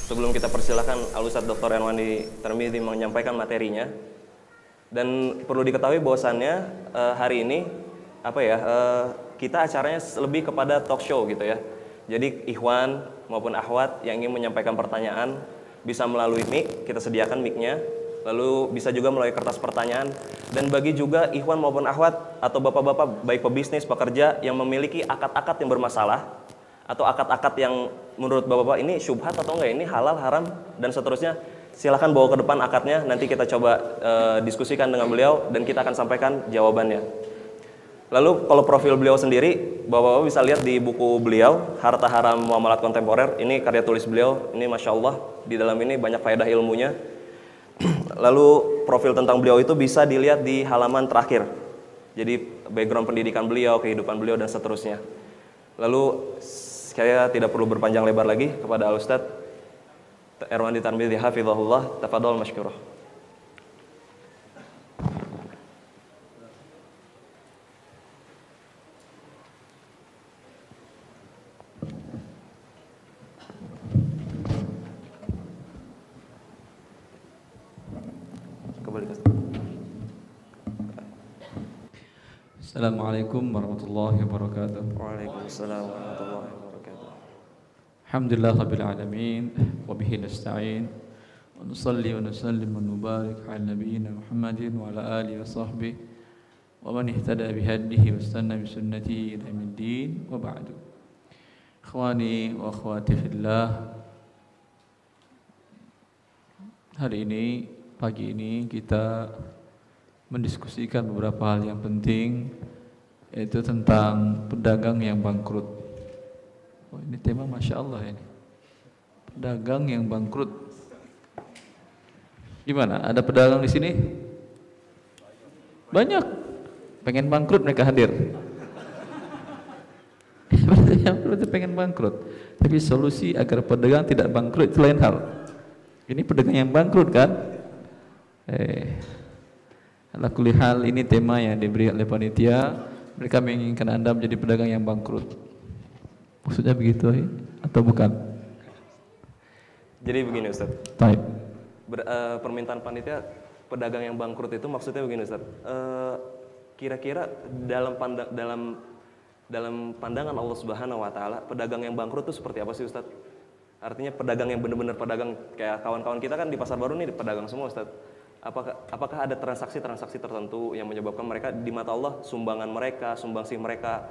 Sebelum kita persilahkan Al-Ustadz Dr. Erwandi Tarmizi menyampaikan materinya. Dan perlu diketahui bahwasannya hari ini kita acaranya lebih kepada talk show gitu ya. Jadi ikhwan maupun akhwat yang ingin menyampaikan pertanyaan bisa melalui mic, kita sediakan mic-nya. Lalu bisa juga melalui kertas pertanyaan. Dan bagi juga ikhwan maupun akhwat atau bapak-bapak baik pebisnis, pekerja yang memiliki akad-akad yang bermasalah atau akad-akad yang menurut bapak-bapak ini syubhat atau enggak, ini halal, haram dan seterusnya, silahkan bawa ke depan akadnya, nanti kita coba diskusikan dengan beliau dan kita akan sampaikan jawabannya. Lalu kalau profil beliau sendiri, bapak-bapak bisa lihat di buku beliau Harta Haram Muamalat Kontemporer. Ini karya tulis beliau, ini Masya Allah, di dalam ini banyak faedah ilmunya. Lalu profil tentang beliau itu bisa dilihat di halaman terakhir. Jadi background pendidikan beliau, kehidupan beliau dan seterusnya. Lalu saya tidak perlu berpanjang lebar lagi, kepada Al-Ustadz Erwandi Tarmizi hafizahullah, tafadhol masykurah. Assalamualaikum warahmatullahi wabarakatuh. Waalaikumsalam warahmatullahi wabarakatuh. Alhamdulillah rabbil alamin wa bihi nasta'in wa nusalli wa nusallim wa nubarik ala nabiyyina Muhammadin wa ala alihi wa sahbihi wa man ihtada bihadihi wa istanna bi sunnatihi ila yaumiddin wa ba'du. Ikhwani wa akhwati fillah, hari ini, pagi ini kita mendiskusikan beberapa hal yang penting, yaitu tentang pedagang yang bangkrut. Oh, ini tema Masya Allah ini. Pedagang yang bangkrut. Gimana? Ada pedagang di sini? Banyak. Pengen bangkrut mereka hadir. Berarti pengen bangkrut. Tapi solusi agar pedagang tidak bangkrut itu lain hal. Ini pedagang yang bangkrut kan? Ala kulli hal, ini tema yang diberi oleh panitia. Mereka menginginkan Anda menjadi pedagang yang bangkrut. Maksudnya begitu atau bukan? Jadi begini Ustaz. Baik. Permintaan panitia pedagang yang bangkrut itu maksudnya begini Ustaz. Kira-kira dalam pandangan Allah Subhanahu wa taala, pedagang yang bangkrut itu seperti apa sih Ustaz? Artinya pedagang yang benar-benar pedagang kayak kawan-kawan kita kan di Pasar Baru nih pedagang semua Ustaz. Apakah ada transaksi-transaksi tertentu yang menyebabkan mereka di mata Allah, sumbangan mereka, sumbangsih mereka,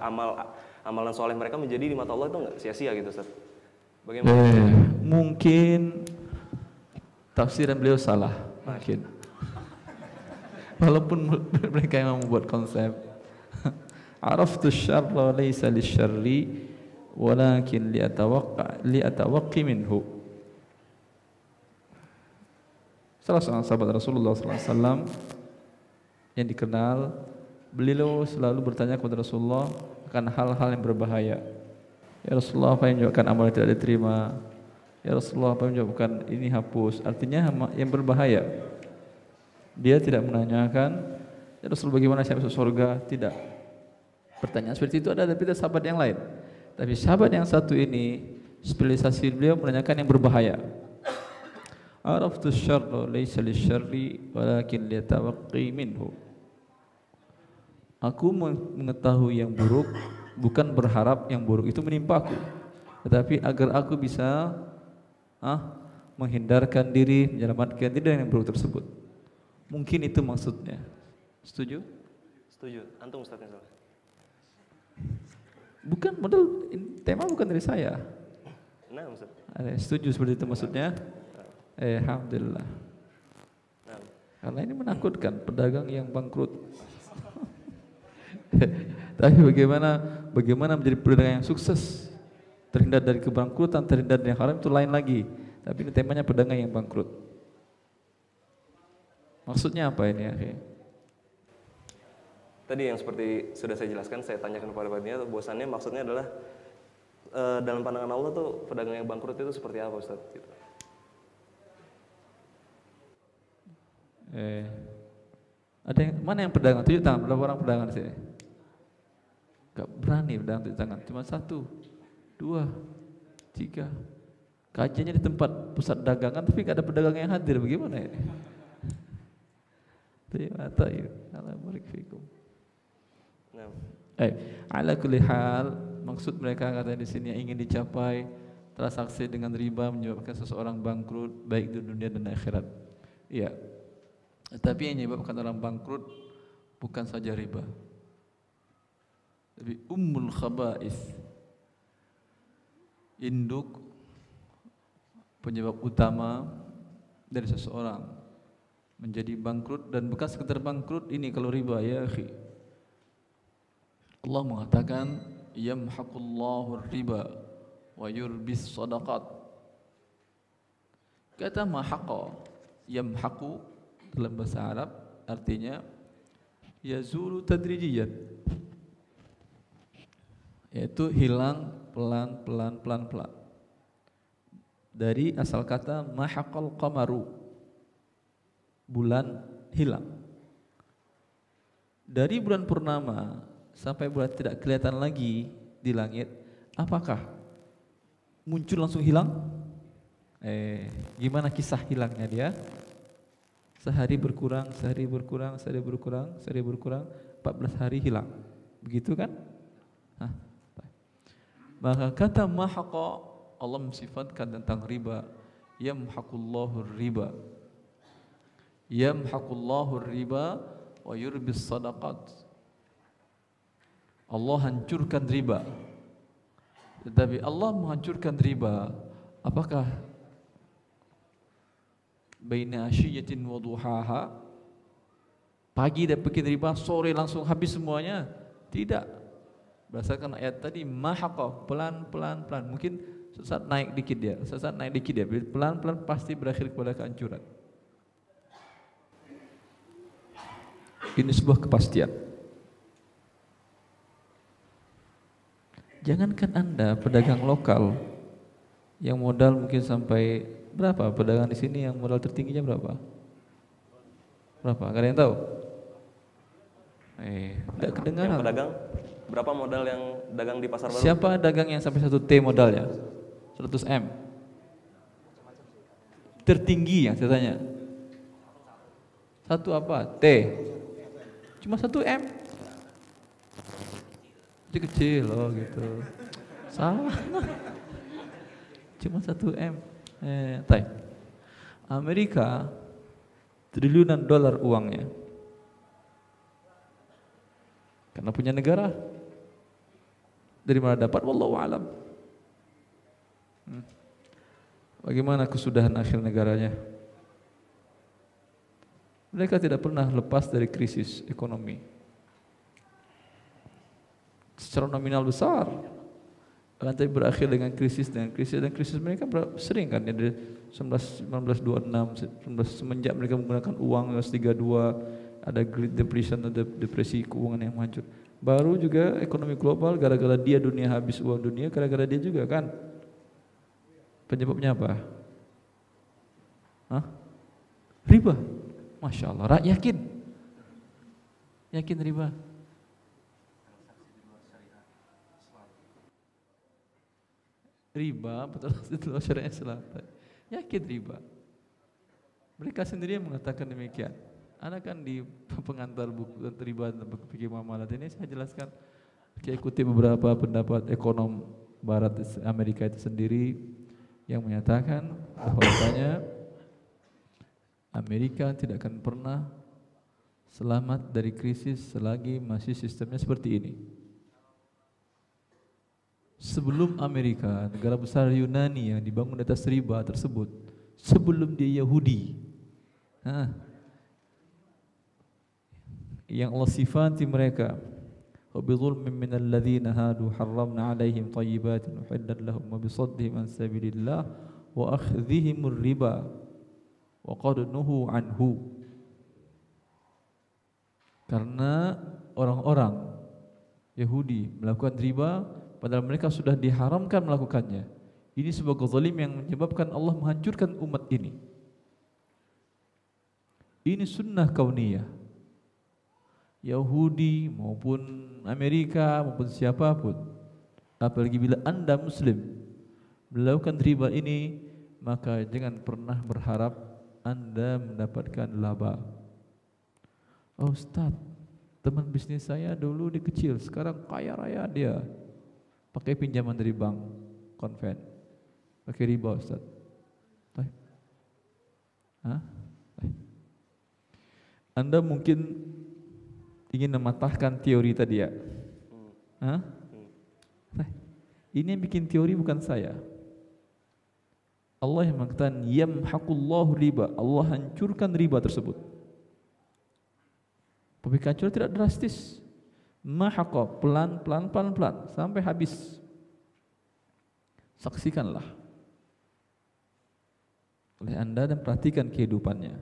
amalan soleh mereka menjadi di mata Allah itu nggak sia-sia gitu Ustaz? Bagaimana? Mungkin tafsiran beliau salah, mungkin. Walaupun mereka yang membuat konsep araftu syarra laysa lisyarri walakin liatawaqqi minhu. Salah seorang sahabat Rasulullah SAW yang dikenal, beliau selalu bertanya kepada Rasulullah akan hal-hal yang berbahaya. Ya Rasulullah, apa yang menyebabkan amal tidak diterima? Ya Rasulullah, apa yang menyebabkan ini hapus? Artinya yang berbahaya. Dia tidak menanyakan, ya Rasulullah bagaimana saya masuk surga? Tidak. Pertanyaan seperti itu ada, tapi ada sahabat yang lain. Tapi sahabat yang satu ini, spesialisasi beliau menanyakan yang berbahaya. Araftu syarra laysa lisyarri walakin liyatawaqqi minhu. Aku mengetahui yang buruk bukan berharap yang buruk itu menimpa aku, tetapi agar aku bisa menghindarkan diri, menyelamatkan diri dari yang buruk tersebut. Mungkin itu maksudnya. Setuju? Setuju. Antum Ustaz yang salah. Bukan model tema bukan dari saya. Nah, Ustaz. Setuju seperti itu maksudnya? Alhamdulillah. Nah. Karena ini menakutkan, pedagang yang bangkrut. Tapi bagaimana menjadi pedagang yang sukses, terhindar dari kebangkrutan, terhindar dari yang haram, itu lain lagi. Tapi ini temanya pedagang yang bangkrut. Maksudnya apa ini? Tadi yang seperti sudah saya jelaskan, saya tanyakan kepada panitia, bahwasannya maksudnya adalah dalam pandangan Allah tuh pedagang yang bangkrut itu seperti apa Ustaz? Gitu. Ada yang mana yang pedagang? Tunjuk tangan. Berapa orang pedagang di sini? Gak berani pedagang tunjuk tangan. Cuma 1, 2, 3. Kajiannya di tempat pusat dagangan tapi gak ada pedagang yang hadir, bagaimana ini? Allah barik fikum. Nah, Ala kulli hal, maksud mereka katanya di sini ingin dicapai transaksi dengan riba menyebabkan seseorang bangkrut baik di dunia dan akhirat. Iya. Tapi yang menyebabkan orang bangkrut bukan saja riba, tapi ummul khaba'ith, induk penyebab utama dari seseorang menjadi bangkrut. Dan bukan sekedar bangkrut ini kalau riba, ya akhi. Allah mengatakan yamhaqullahu riba wa yurbis sadaqat. Kata mahaqa, yamhaqu dalam bahasa Arab artinya yazulu tadrijiyan, yaitu hilang pelan-pelan. Dari asal kata mahaqal qamaru, bulan hilang. Dari bulan purnama sampai bulan tidak kelihatan lagi di langit, apakah muncul langsung hilang? Gimana kisah hilangnya dia? Sehari berkurang, 14 hari hilang. Begitu kan? Maka kata mahaqa, Allah mensifatkan tentang riba, yamhaqullahu riba. Yamhaqullahu riba wa yurbis sadaqat. Allah hancurkan riba. Tetapi Allah menghancurkan riba, apakah baina asyiyatin wa duhaha, pagi dia bikin riba, sore langsung habis semuanya? Tidak. Berdasarkan ayat tadi, mahaqa, pelan-pelan. Mungkin sesaat naik dikit dia, pelan-pelan pasti berakhir kepada kehancuran. Ini sebuah kepastian. Jangankan Anda pedagang lokal yang modal mungkin sampai berapa? Pedagang di sini yang modal tertingginya berapa? Berapa? Gak ada yang tahu? Tidak kedengaran. Yang pedagang berapa modal yang dagang di pasar baru? Siapa dagang yang sampai 1 T modalnya? 100 M. Tertinggi yang saya tanya. 1 apa? T. Cuma 1 M. Kecil loh gitu. Salah. Cuma 1 M. Amerika triliunan dolar uangnya. Karena punya negara. Dari mana dapat? Wallahu a'lam. Bagaimana kesudahan akhir negaranya? Mereka tidak pernah lepas dari krisis ekonomi. Secara nominal besar, nanti berakhir dengan krisis mereka sering kan ya, dari 1926 semenjak mereka menggunakan uang 1932, ada Great Depression, ada depresi keuangan yang hancur. Baru juga ekonomi global gara-gara dia, dunia habis uang dunia gara-gara dia juga kan. Penyebabnya apa? Riba. Masya Allah, yakin riba. Riba betul di luar syariat Islam. Yakin riba. Mereka sendiri yang mengatakan demikian. Ana kan di pengantar buku riba dan fikih muamalat ini saya jelaskan, saya ikuti beberapa pendapat ekonom barat Amerika itu sendiri yang menyatakan bahwasanya Amerika tidak akan pernah selamat dari krisis selagi masih sistemnya seperti ini. Sebelum Amerika, negara besar Yunani yang dibangun di atas riba tersebut, sebelum dia Yahudi, yang Allah sifati mereka, وَبِظُلْمٍ مِّنَ الَّذِينَ هَادُوا حَرَّمْنَا عَلَيْهِمْ طَيِّبَاتٍ أُحِلَّتْ لَهُمْ وَبِصَدِّهِمْ عَنْ سَبِيلِ اللَّهِ وَأَخْذِهِمُ الرِّبَا وَقَدْ نُهُوا عَنْهُ. Karena orang-orang Yahudi melakukan riba padahal mereka sudah diharamkan melakukannya. Ini sebuah kezalim yang menyebabkan Allah menghancurkan umat ini. Ini sunnah kauniyah. Yahudi maupun Amerika maupun siapapun, apalagi bila Anda Muslim melakukan riba ini, maka jangan pernah berharap Anda mendapatkan laba. Oh Ustaz, teman bisnis saya dulu di kecil, sekarang kaya raya dia. Pakai pinjaman dari bank, konven. Pakai riba Ustaz. Hah? Anda mungkin ingin mematahkan teori tadi ya? Hah? Ini yang bikin teori bukan saya. Allah yang mengatakan yamhaqullahu riba, Allah hancurkan riba tersebut. Tapi hancur tidak drastis. Mahaqa, pelan sampai habis. Saksikanlah oleh Anda dan perhatikan kehidupannya.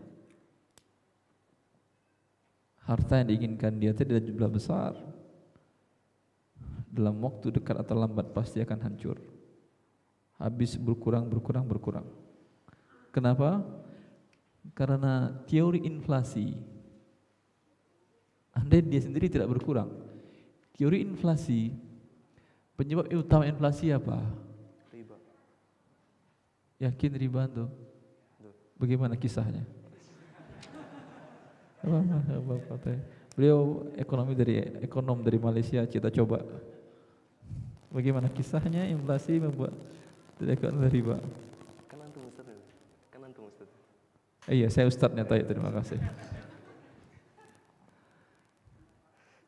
Harta yang diinginkan dia tidak jumlah besar. Dalam waktu dekat atau lambat pasti akan hancur. Habis berkurang. Kenapa? Karena teori inflasi. Andai dia sendiri tidak berkurang. Teori inflasi, penyebab utama inflasi apa? Riba. Yakin riba tuh? Bagaimana kisahnya? Beliau ekonom dari Malaysia, kita coba. Bagaimana kisahnya inflasi membuat tidak ada riba? Kan antum Ustaz. Iya, saya ustadznya tadi, terima kasih.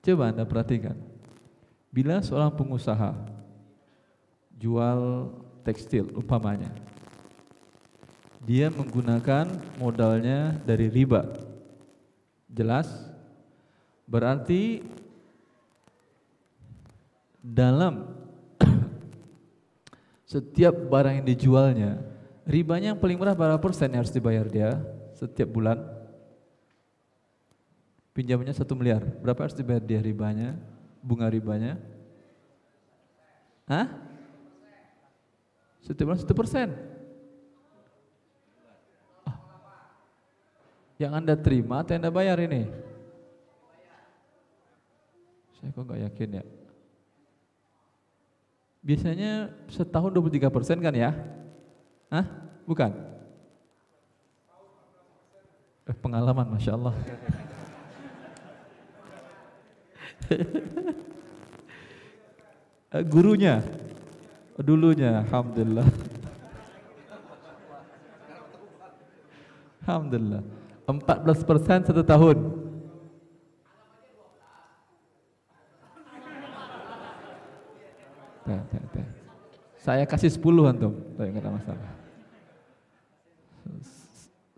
Coba Anda perhatikan. Bila seorang pengusaha jual tekstil umpamanya, dia menggunakan modalnya dari riba. Jelas? Berarti dalam setiap barang yang dijualnya, ribanya yang paling murah berapa persen yang harus dibayar dia setiap bulan? Pinjamannya 1 miliar, berapa harus dibayar dia ribanya, bunga ribanya? Hah? Setiap bulan 1%. Yang Anda terima atau Anda bayar ini? Saya kok nggak yakin ya. Biasanya setahun 23% kan ya? Hah? Bukan? Pengalaman, Masya Allah. Gurunya? Dulunya, Alhamdulillah. Alhamdulillah. 14% 1 tahun. Saya kasih 10 antum, tidak ada masalah.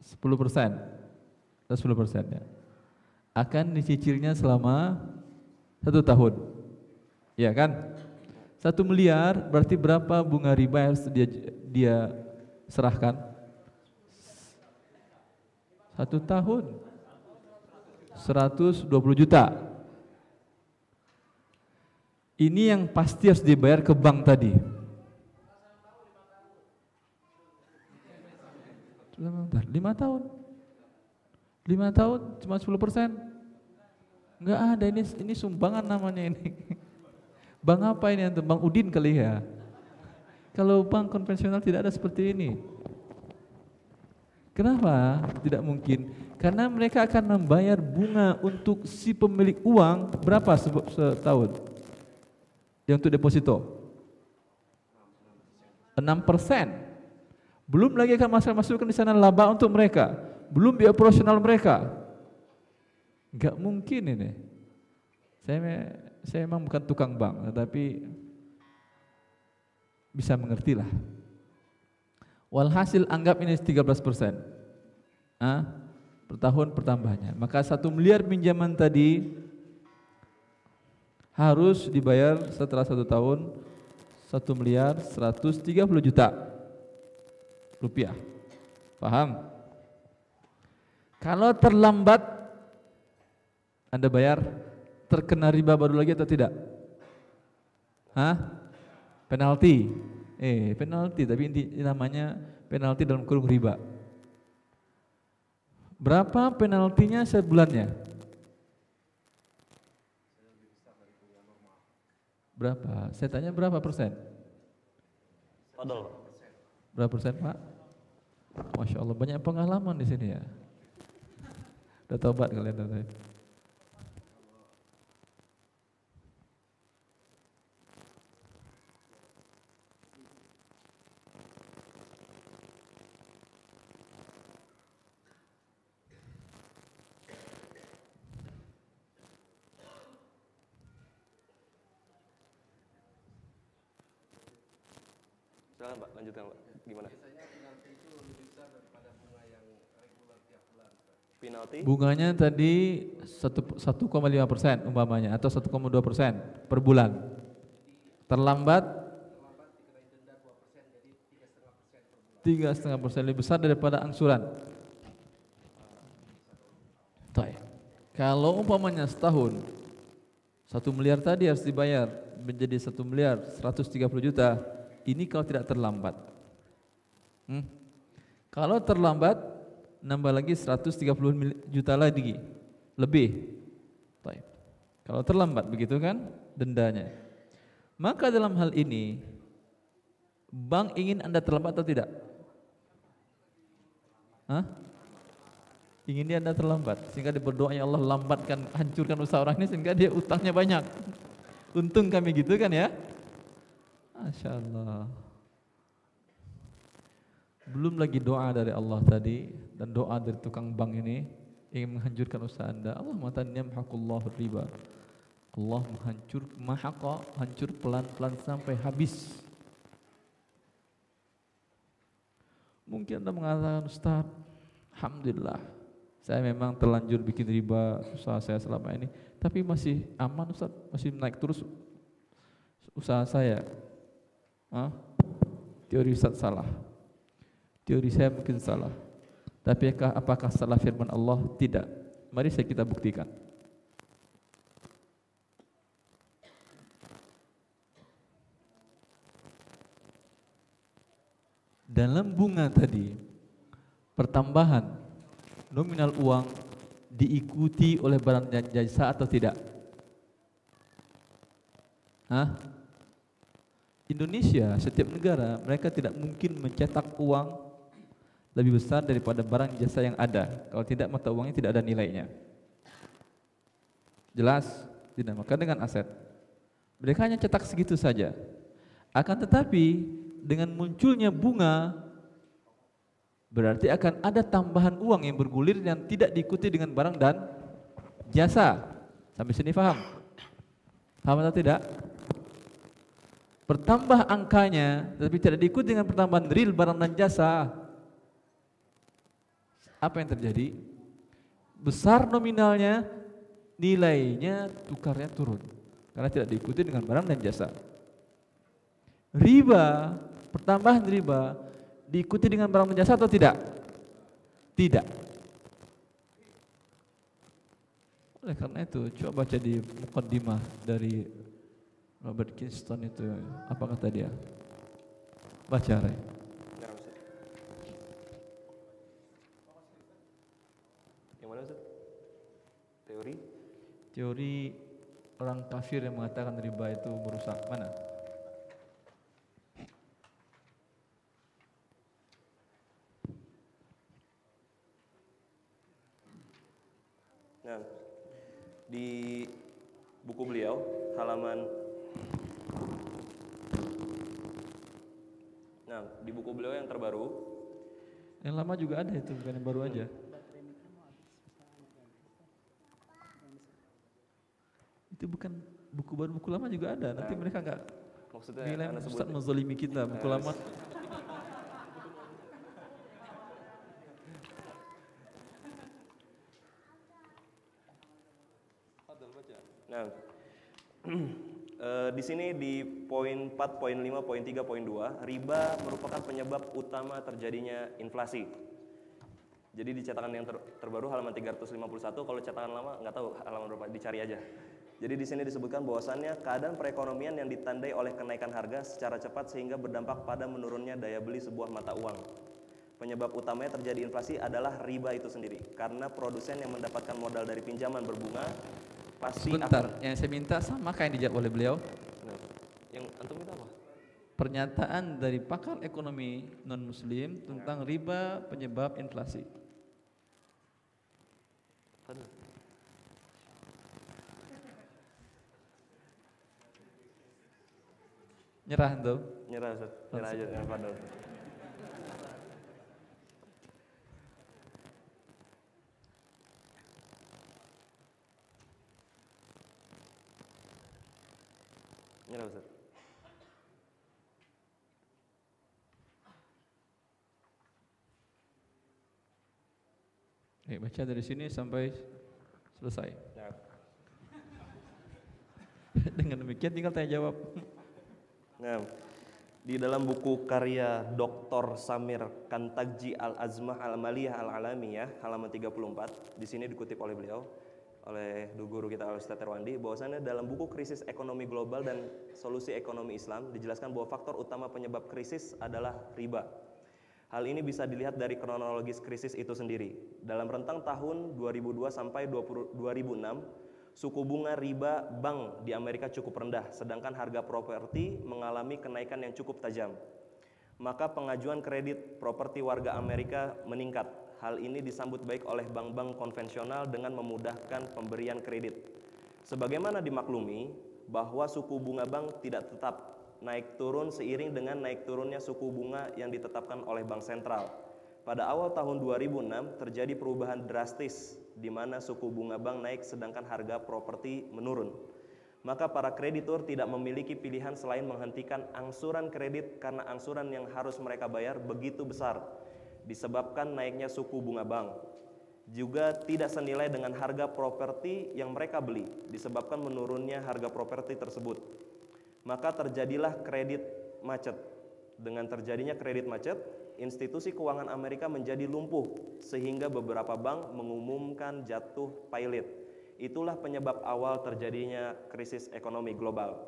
10%, 10% ya. Akan dicicilnya selama 1 tahun, ya kan? 1 miliar berarti berapa bunga riba yang harus dia serahkan? 1 tahun 120 juta. Ini yang pasti harus dibayar ke bank tadi. 5 tahun. 5 tahun cuma 10%. Enggak ada, ini sumbangan namanya ini. Bank apa ini antum? Bank Udin kali ya. Kalau bank konvensional tidak ada seperti ini. Kenapa tidak mungkin? Karena mereka akan membayar bunga untuk si pemilik uang berapa setahun? Yang untuk deposito 6%. Belum lagi akan masukkan di sana laba untuk mereka, belum biaya operasional mereka. Enggak mungkin ini. Saya memang bukan tukang bank, tetapi bisa mengertilah. Walhasil anggap ini 13%. Per tahun pertambahannya. Maka 1 miliar pinjaman tadi harus dibayar setelah 1 tahun 1 miliar 130 juta rupiah. Paham? Kalau terlambat Anda bayar, terkena riba baru lagi atau tidak? Penalti. Penalti, tapi namanya penalti dalam kurung riba. Berapa penaltinya sebulannya? Berapa? Saya tanya berapa persen? Fadol. Berapa persen, Pak? Masya Allah, banyak pengalaman di sini ya. Udah tobat kalian tadi. Silakan Pak, lanjutkan Pak. Gimana? Biasanya penalti itu lebih besar daripada bunga yang reguler tiap bulan. Penalti? Bunganya tadi 1,5% umpamanya atau 1,2% per bulan. Terlambat Dikenai denda 2%, jadi 3,5% per bulan. 3,5% lebih besar daripada angsuran. Baik. Kalau umpamanya setahun 1 miliar tadi harus dibayar menjadi 1 miliar 130 juta. Ini kalau tidak terlambat. Kalau terlambat nambah lagi 130 juta lagi lebih. Baik. Kalau terlambat begitu kan dendanya. Maka dalam hal ini bank ingin Anda terlambat atau tidak? Ingin dia Anda terlambat sehingga dia berdoa, ya Allah lambatkan, hancurkan usaha orang ini sehingga dia utangnya banyak. Untung kami gitu kan ya. Masya Allah. Belum lagi doa dari Allah tadi dan doa dari tukang bank ini ingin menghancurkan usaha Anda. Allah mengatakan yamhaqullahu riba. Allah hancur pelan-pelan sampai habis. Mungkin Anda mengatakan, Ustaz, alhamdulillah saya memang terlanjur bikin riba usaha saya selama ini, tapi masih aman Ustaz, masih naik terus usaha saya. Teori Ustaz salah. Teori saya mungkin salah. Tapi apakah salah firman Allah? Tidak. Mari kita buktikan. Dalam bunga tadi, pertambahan nominal uang diikuti oleh barang dan jasa atau tidak? Indonesia, setiap negara, mereka tidak mungkin mencetak uang lebih besar daripada barang jasa yang ada. Kalau tidak, mata uangnya tidak ada nilainya. Jelas? Tidak. Maka dengan aset, mereka hanya cetak segitu saja. Akan tetapi, dengan munculnya bunga, berarti akan ada tambahan uang yang bergulir yang tidak diikuti dengan barang dan jasa. Sampai sini paham? Paham atau tidak? Bertambah angkanya, tapi tidak diikuti dengan pertambahan real barang dan jasa. Apa yang terjadi? Besar nominalnya, nilainya tukarnya turun karena tidak diikuti dengan barang dan jasa. Riba, pertambahan riba diikuti dengan barang dan jasa atau tidak? Tidak. Oleh karena itu, coba baca di muqaddimah dari Robert Kinston itu, apa kata dia? Baca, Ray. Yang mana Ustaz? Teori? Teori orang kafir yang mengatakan riba itu merusak. Mana? Nah, di buku beliau halaman di buku beliau yang terbaru, yang lama juga ada itu, bukan yang baru aja. Itu bukan buku baru, buku lama juga ada. Nanti mereka enggak maksudnya nilai Anda Ustaz sebut menzalimi kita, buku lama. Nah, di sini di poin 4, poin 5, poin 3, poin 2, riba merupakan penyebab utama terjadinya inflasi. Jadi di cetakan yang terbaru halaman 351, kalau cetakan lama nggak tahu halaman berapa, dicari aja. Jadi di sini disebutkan bahwasannya keadaan perekonomian yang ditandai oleh kenaikan harga secara cepat sehingga berdampak pada menurunnya daya beli sebuah mata uang. Penyebab utamanya terjadi inflasi adalah riba itu sendiri, karena produsen yang mendapatkan modal dari pinjaman berbunga pasti Sebentar, yang saya minta sama kayak yang dijawab oleh beliau. Yang antum minta apa? pernyataan dari pakar ekonomi non-muslim tentang riba penyebab inflasi. Nyerah tuh. Nyerah Ustaz. Nyerah aja dengan Fadl. Nyerah Ustaz. Baca dari sini sampai selesai. Ya. Dengan demikian tinggal tanya jawab. Nah, di dalam buku karya Dr. Samir Kantagji Al-Azmah Al-Maliyah Al-Alamiyah halaman 34, di sini dikutip oleh beliau, oleh guru kita Al-Ustaz Terwandi, bahwasannya dalam buku Krisis Ekonomi Global dan Solusi Ekonomi Islam dijelaskan bahwa faktor utama penyebab krisis adalah riba. Hal ini bisa dilihat dari kronologis krisis itu sendiri. Dalam rentang tahun 2002 sampai 2006, suku bunga riba bank di Amerika cukup rendah, sedangkan harga properti mengalami kenaikan yang cukup tajam. Maka pengajuan kredit properti warga Amerika meningkat. Hal ini disambut baik oleh bank-bank konvensional dengan memudahkan pemberian kredit. Sebagaimana dimaklumi bahwa suku bunga bank tidak tetap naik turun seiring dengan naik turunnya suku bunga yang ditetapkan oleh bank sentral. Pada awal tahun 2006 terjadi perubahan drastis di mana suku bunga bank naik sedangkan harga properti menurun. Maka para kreditur tidak memiliki pilihan selain menghentikan angsuran kredit karena angsuran yang harus mereka bayar begitu besar disebabkan naiknya suku bunga bank. Juga tidak senilai dengan harga properti yang mereka beli disebabkan menurunnya harga properti tersebut. Maka terjadilah kredit macet. Dengan terjadinya kredit macet, institusi keuangan Amerika menjadi lumpuh sehingga beberapa bank mengumumkan jatuh pailit. Itulah penyebab awal terjadinya krisis ekonomi global.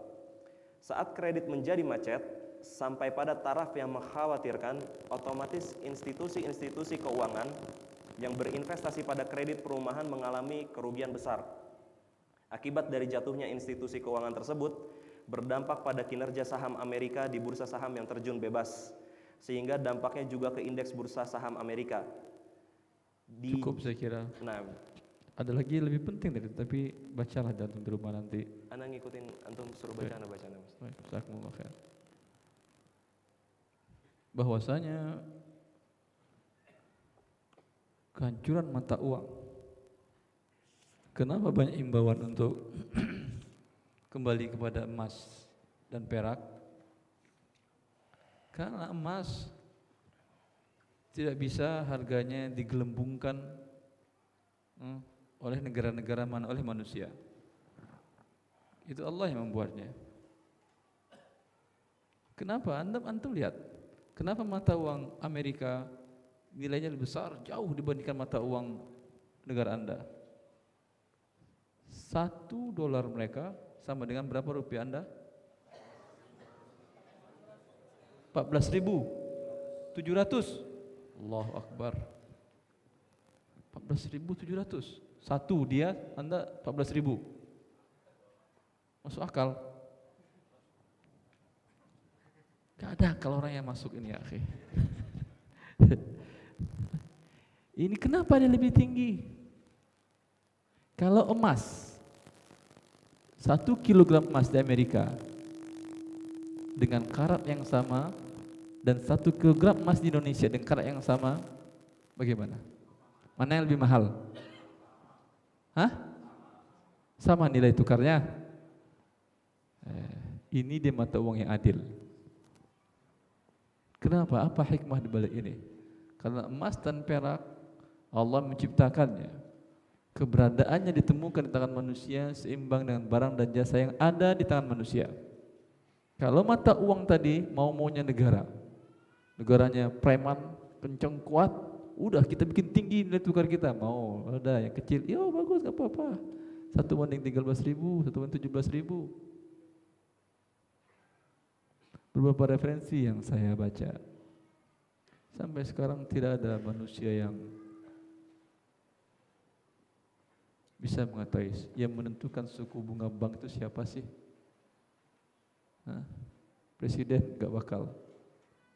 Saat kredit menjadi macet sampai pada taraf yang mengkhawatirkan, otomatis institusi-institusi keuangan yang berinvestasi pada kredit perumahan mengalami kerugian besar. Akibat dari jatuhnya institusi keuangan tersebut berdampak pada kinerja saham Amerika di bursa saham yang terjun bebas, sehingga dampaknya juga ke indeks bursa saham Amerika. Cukup saya kira. Nah, ada lagi lebih penting dari itu, tapi bacalah di rumah nanti. Ana ngikutin antum suruh baca, ana baca Mas. Baik, jazakumullah khair. Bahwasanya kehancuran mata uang. Kenapa banyak imbauan untuk kembali kepada emas dan perak? Karena emas tidak bisa harganya digelembungkan oleh negara-negara mana, oleh manusia. Itu Allah yang membuatnya. Kenapa? Antum lihat, kenapa mata uang Amerika nilainya lebih besar jauh dibandingkan mata uang negara Anda? $1 mereka sama dengan berapa rupiah Anda? 14.700. Allahu Akbar. 14.700. Satu dia, Anda 14.000. Masuk akal? Gak ada kalau orang yang masuk ini ya, akhi. Ini kenapa dia lebih tinggi? Kalau emas 1 kilogram emas di Amerika dengan karat yang sama dan 1 kilogram emas di Indonesia dengan karat yang sama, bagaimana? Mana yang lebih mahal? Hah? Sama nilai tukarnya? Ini dia mata uang yang adil. Kenapa? Apa hikmah di balik ini? Karena emas dan perak Allah menciptakannya. Keberadaannya ditemukan di tangan manusia seimbang dengan barang dan jasa yang ada di tangan manusia. Kalau mata uang tadi mau-maunya negara, negaranya preman, kenceng, kuat, udah kita bikin tinggi nilai tukar kita. Mau ada yang kecil, yo bagus gak apa-apa, 1:13.000, 1:17.000. Beberapa referensi yang saya baca, sampai sekarang tidak ada manusia yang bisa mengetahui yang menentukan suku bunga bank itu siapa sih? presiden nggak bakal,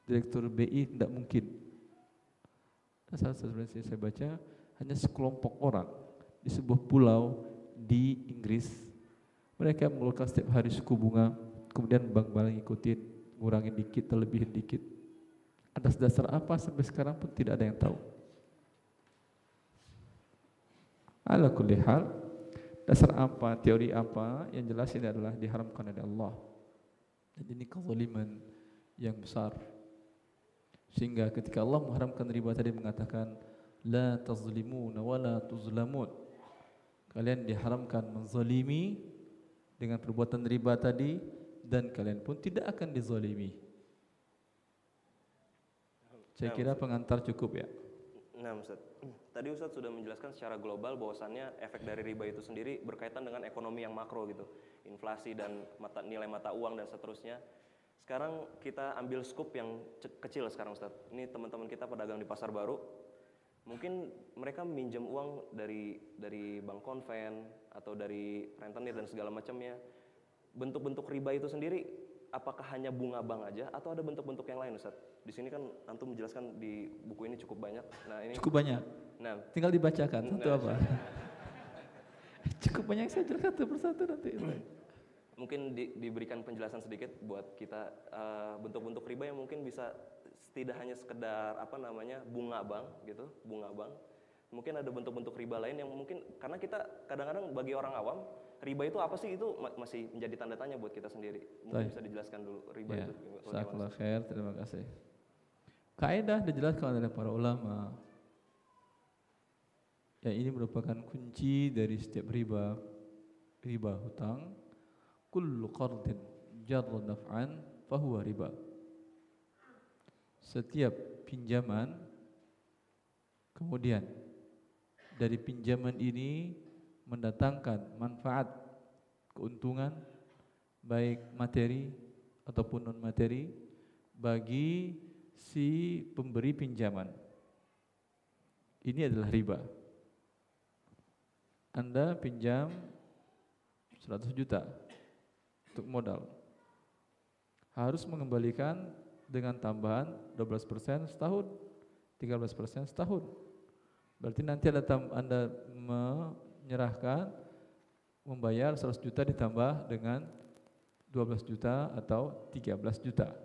direktur BI tidak mungkin. Nah, sebenarnya saya baca hanya sekelompok orang di sebuah pulau di Inggris, mereka mengeluarkan setiap hari suku bunga, kemudian bank-bank ngikutin, ngurangin dikit, terlebihin dikit. Atas dasar apa sampai sekarang pun tidak ada yang tahu. Ala kulli hal, dasar apa, teori apa, yang jelas ini adalah diharamkan oleh Allah. Dan ini kezaliman yang besar. Sehingga ketika Allah mengharamkan riba tadi mengatakan la tazlimuna wa la tuzlamun. Kalian diharamkan menzalimi dengan perbuatan riba tadi dan kalian pun tidak akan dizalimi. Saya kira pengantar cukup ya. Nah, Ustaz. Tadi Ustaz sudah menjelaskan secara global bahwasannya efek dari riba itu sendiri berkaitan dengan ekonomi yang makro gitu. Inflasi dan nilai mata uang dan seterusnya. Sekarang kita ambil skup yang kecil sekarang Ustaz. Ini teman-teman kita pedagang di pasar baru. Mungkin mereka minjam uang dari bank konven atau dari rentenir dan segala macamnya. Bentuk-bentuk riba itu sendiri apakah hanya bunga bank aja atau ada bentuk-bentuk yang lain Ustaz? Di sini kan antum menjelaskan di buku ini cukup banyak. Nah, ini cukup banyak. Nah, tinggal dibacakan satu apa? Cukup banyak, saya jelaskan satu persatu nanti. Mungkin diberikan penjelasan sedikit buat kita bentuk-bentuk riba yang mungkin bisa tidak hanya sekedar bunga bank gitu, bunga bank. Mungkin ada bentuk-bentuk riba lain yang mungkin karena kita kadang-kadang bagi orang awam riba itu apa sih, itu masih menjadi tanda tanya buat kita sendiri. Mungkin bisa dijelaskan dulu riba ya, itu. Jazakallahu khair, terima kasih. Kaidah dijelaskan oleh para ulama. Ya, ini merupakan kunci dari setiap riba. Riba hutang, kullu qardin jarra naf'an fahuwa riba. Setiap pinjaman kemudian dari pinjaman ini mendatangkan manfaat, keuntungan baik materi ataupun non materi bagi si pemberi pinjaman. Ini adalah riba. Anda pinjam 100 juta untuk modal, harus mengembalikan dengan tambahan 12% setahun, 13% setahun. Berarti nanti Anda menyerahkan membayar 100 juta ditambah dengan 12 juta atau 13 juta.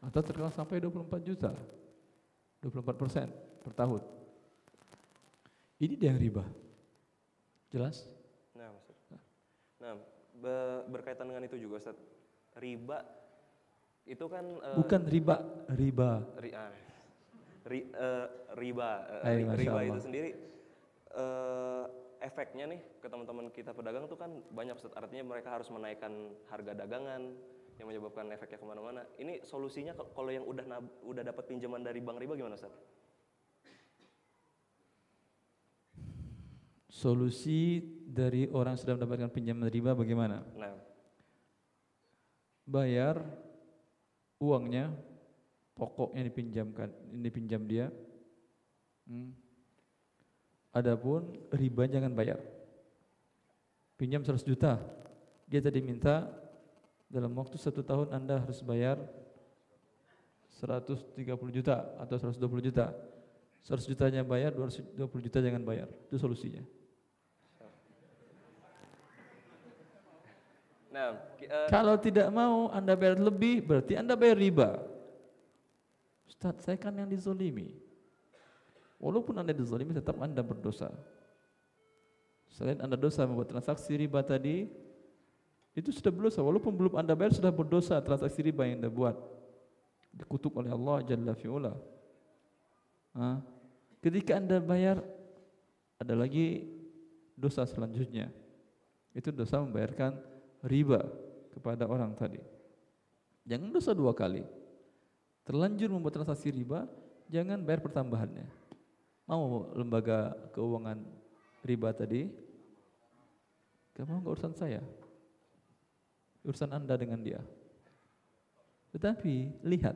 Atau terkadang sampai 24 juta. 24% per tahun. Ini dia yang riba. Jelas? Nah, Ustaz. Nah, berkaitan dengan itu juga Ustaz. Riba itu kan bukan riba. Riba itu sendiri efeknya nih ke teman-teman kita pedagang tuh kan banyak Ustaz. Artinya mereka harus menaikkan harga dagangan yang menyebabkan efeknya kemana-mana. Ini solusinya kalau yang udah dapat pinjaman dari bank riba gimana Ustaz? Solusi dari orang yang sudah mendapatkan pinjaman riba bagaimana? Nah, bayar uangnya, pokoknya dipinjam dia. Adapun riba jangan bayar. Pinjam 100 juta, dia tadi minta dalam waktu 1 tahun Anda harus bayar 130 juta atau 120 juta. 100 jutanya bayar, 220 juta jangan bayar. Itu solusinya. Nah, kalau tidak mau Anda bayar lebih, berarti Anda bayar riba. Ustaz, saya kan yang dizolimi. Walaupun Anda dizolimi, tetap Anda berdosa. Selain Anda dosa membuat transaksi riba tadi, itu sudah berdosa. Walaupun belum Anda bayar, sudah berdosa transaksi riba yang Anda buat. Dikutuk oleh Allah Jalla fi'ula. Ketika Anda bayar, ada lagi dosa selanjutnya. Itu dosa membayarkan riba kepada orang tadi. Jangan dosa 2 kali. Terlanjur membuat transaksi riba, jangan bayar pertambahannya. Mau lembaga keuangan riba tadi? Kamu enggak urusan saya. Urusan Anda dengan dia. Tetapi lihat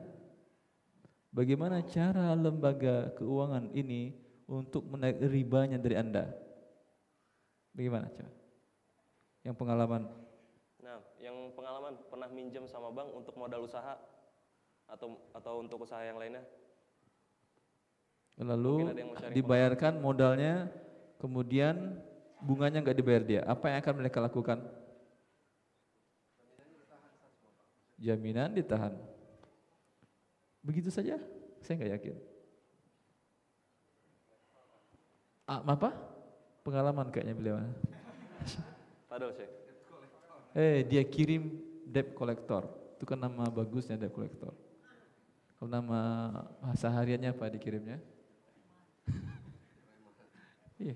bagaimana cara lembaga keuangan ini untuk menaik ribanya dari Anda. Bagaimana coba? Yang pengalaman. Nah, Nah, yang pengalaman pernah minjem sama bank untuk modal usaha atau untuk usaha yang lainnya? Mungkin ada Lalu yang mau sharing dibayarkan modalnya, kemudian bunganya nggak dibayar dia. Apa yang akan mereka lakukan? Jaminan ditahan. Begitu saja? Saya nggak yakin. Apa? Pengalaman kayaknya beliau. Padahal Syekh. Dia kirim debt collector. Itu kan nama bagusnya debt collector. Kalau nama bahasa hariannya apa dikirimnya? Iya.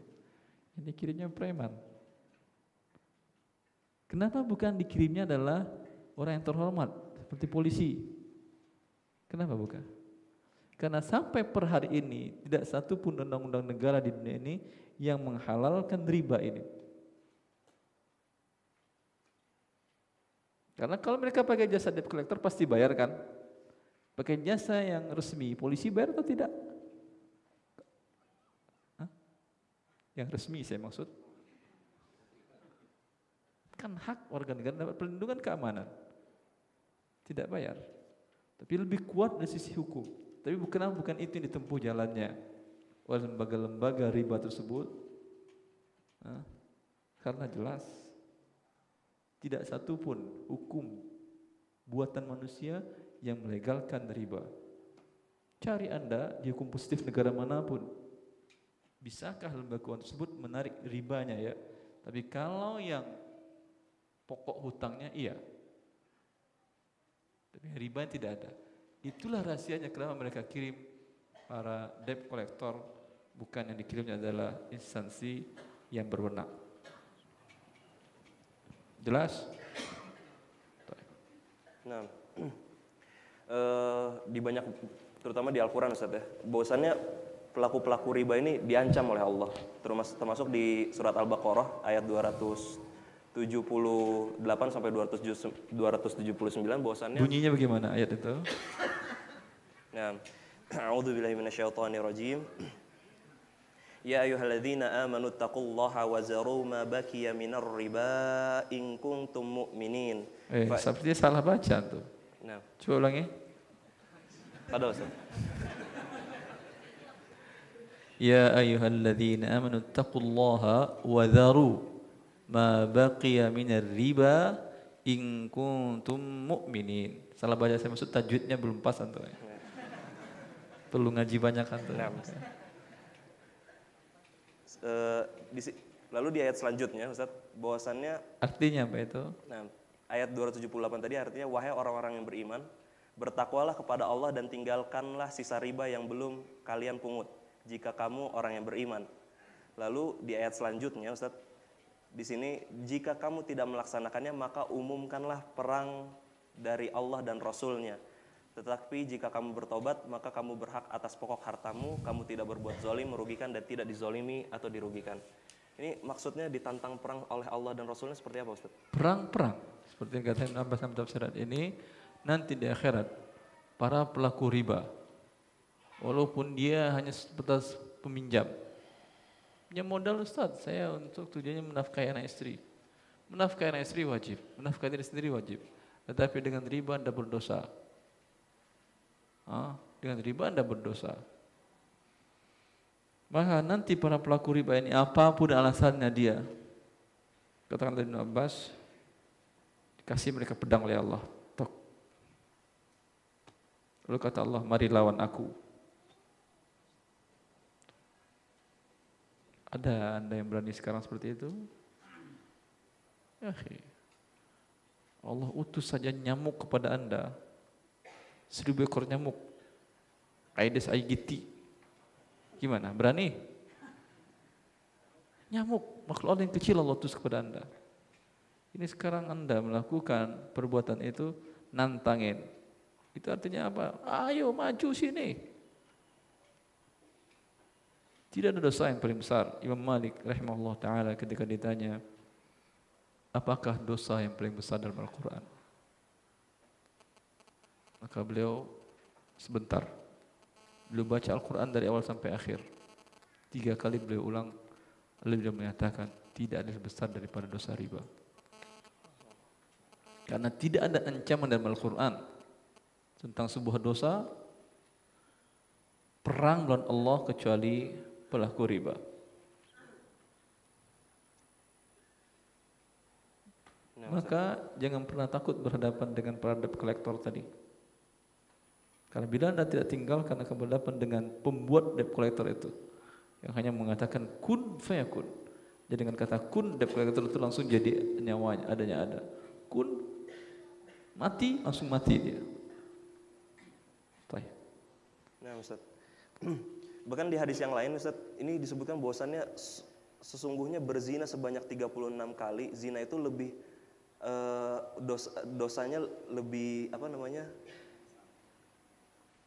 Ini kirimnya preman. Kenapa bukan dikirimnya adalah orang yang terhormat seperti polisi? Kenapa bukan? Karena sampai per hari ini tidak satu pun undang-undang negara di dunia ini yang menghalalkan riba ini. Karena kalau mereka pakai jasa debt collector pasti bayar kan? Pakai jasa yang resmi, polisi bayar atau tidak? Hah? Yang resmi saya maksud. Kan hak warga negara dapat perlindungan keamanan. Tidak bayar. Tapi lebih kuat dari sisi hukum. Tapi bukan itu yang ditempuh jalannya oleh lembaga-lembaga riba tersebut. Karena jelas tidak satu pun hukum buatan manusia yang melegalkan riba. Cari Anda di hukum positif negara manapun. Bisakah lembaga keuangan tersebut menarik ribanya ya? Tapi kalau yang pokok hutangnya iya. Tapi ribanya tidak ada. Itulah rahasianya kenapa mereka kirim para debt collector, bukan yang dikirimnya adalah instansi yang berwenang. Jelas? Nah, di banyak, terutama di Al-Quran Ustaz ya, bahwasannya pelaku-pelaku riba ini diancam oleh Allah, termasuk di surat Al-Baqarah ayat 278 sampai 279 bahwasannya. Bunyinya bagaimana ayat itu? Nah, a'udzubillahi minasyaitonirrajim. Ya ayyuhalladzina amanu taqullaha wa zaru ma baqiya minar riba in kuntum mu'minin. Sepertinya salah baca tuh. Nah, coba ulangi. Ada Ustaz. Ya ayyuhalladzina amanu taqullaha wa zaru ma baqiya minar riba in kuntum mu'minin. Salah baca saya maksud tajwidnya belum pas antum. Perlu ngaji banyak antum. Nah, lalu di ayat selanjutnya Ustaz, bahwasannya artinya apa itu? Nah, ayat 278 tadi artinya wahai orang-orang yang beriman, bertakwalah kepada Allah dan tinggalkanlah sisa riba yang belum kalian pungut jika kamu orang yang beriman. Lalu di ayat selanjutnya Ustaz, di sini jika kamu tidak melaksanakannya maka umumkanlah perang dari Allah dan Rasul-Nya. Tetapi jika kamu bertobat maka kamu berhak atas pokok hartamu, kamu tidak berbuat zalim, merugikan dan tidak dizolimi atau dirugikan. Ini maksudnya ditantang perang oleh Allah dan Rasulnya seperti apa Ustaz? Perang-perang seperti yang kata Ibnu Abbas dalam tafsirat ini, nanti di akhirat para pelaku riba walaupun dia hanya sebatas peminjam, punya modal Ustaz, saya untuk tujuannya menafkahi anak istri. Menafkahi anak istri wajib, menafkahi diri sendiri wajib. Tetapi dengan riba Anda berdosa. Dengan riba Anda berdosa. Maka nanti para pelaku riba ini apapun alasannya dia, katakan Ibnu Abbas, dikasih mereka pedang oleh Allah. Tok. Lalu kata Allah, mari lawan aku. Ada Anda yang berani sekarang seperti itu? Ya, Allah utus saja nyamuk kepada Anda. 1000 ekor nyamuk. Aedes aegypti. Gimana? Berani? Nyamuk, makhluk Allah yang kecil Allah utus kepada Anda. Ini sekarang Anda melakukan perbuatan itu, nantangin. Itu artinya apa? Ayo maju sini. Tidak ada dosa yang paling besar. Imam Malik rahimahullah ta'ala ketika ditanya, apakah dosa yang paling besar dalam Al-Quran? Maka beliau sebentar. Beliau baca Al-Quran dari awal sampai akhir. 3 kali beliau ulang. Lalu beliau menyatakan, tidak ada yang besar daripada dosa riba. Karena tidak ada ancaman dalam Al-Quran tentang sebuah dosa perang melawan Allah kecuali pelaku riba. Maka jangan pernah takut berhadapan dengan para debt collector tadi. Karena bila Anda tidak tinggal karena berhadapan dengan pembuat debt collector itu yang hanya mengatakan kun fayakun. Jadi dengan kata kun, debt collector itu langsung jadi nyawanya, adanya ada. Kun, mati, langsung mati dia. Baik. Nah Ustaz, bahkan di hadis yang lain Ustaz, ini disebutkan bahwasannya sesungguhnya berzina sebanyak 36 kali, zina itu lebih dosanya lebih apa namanya?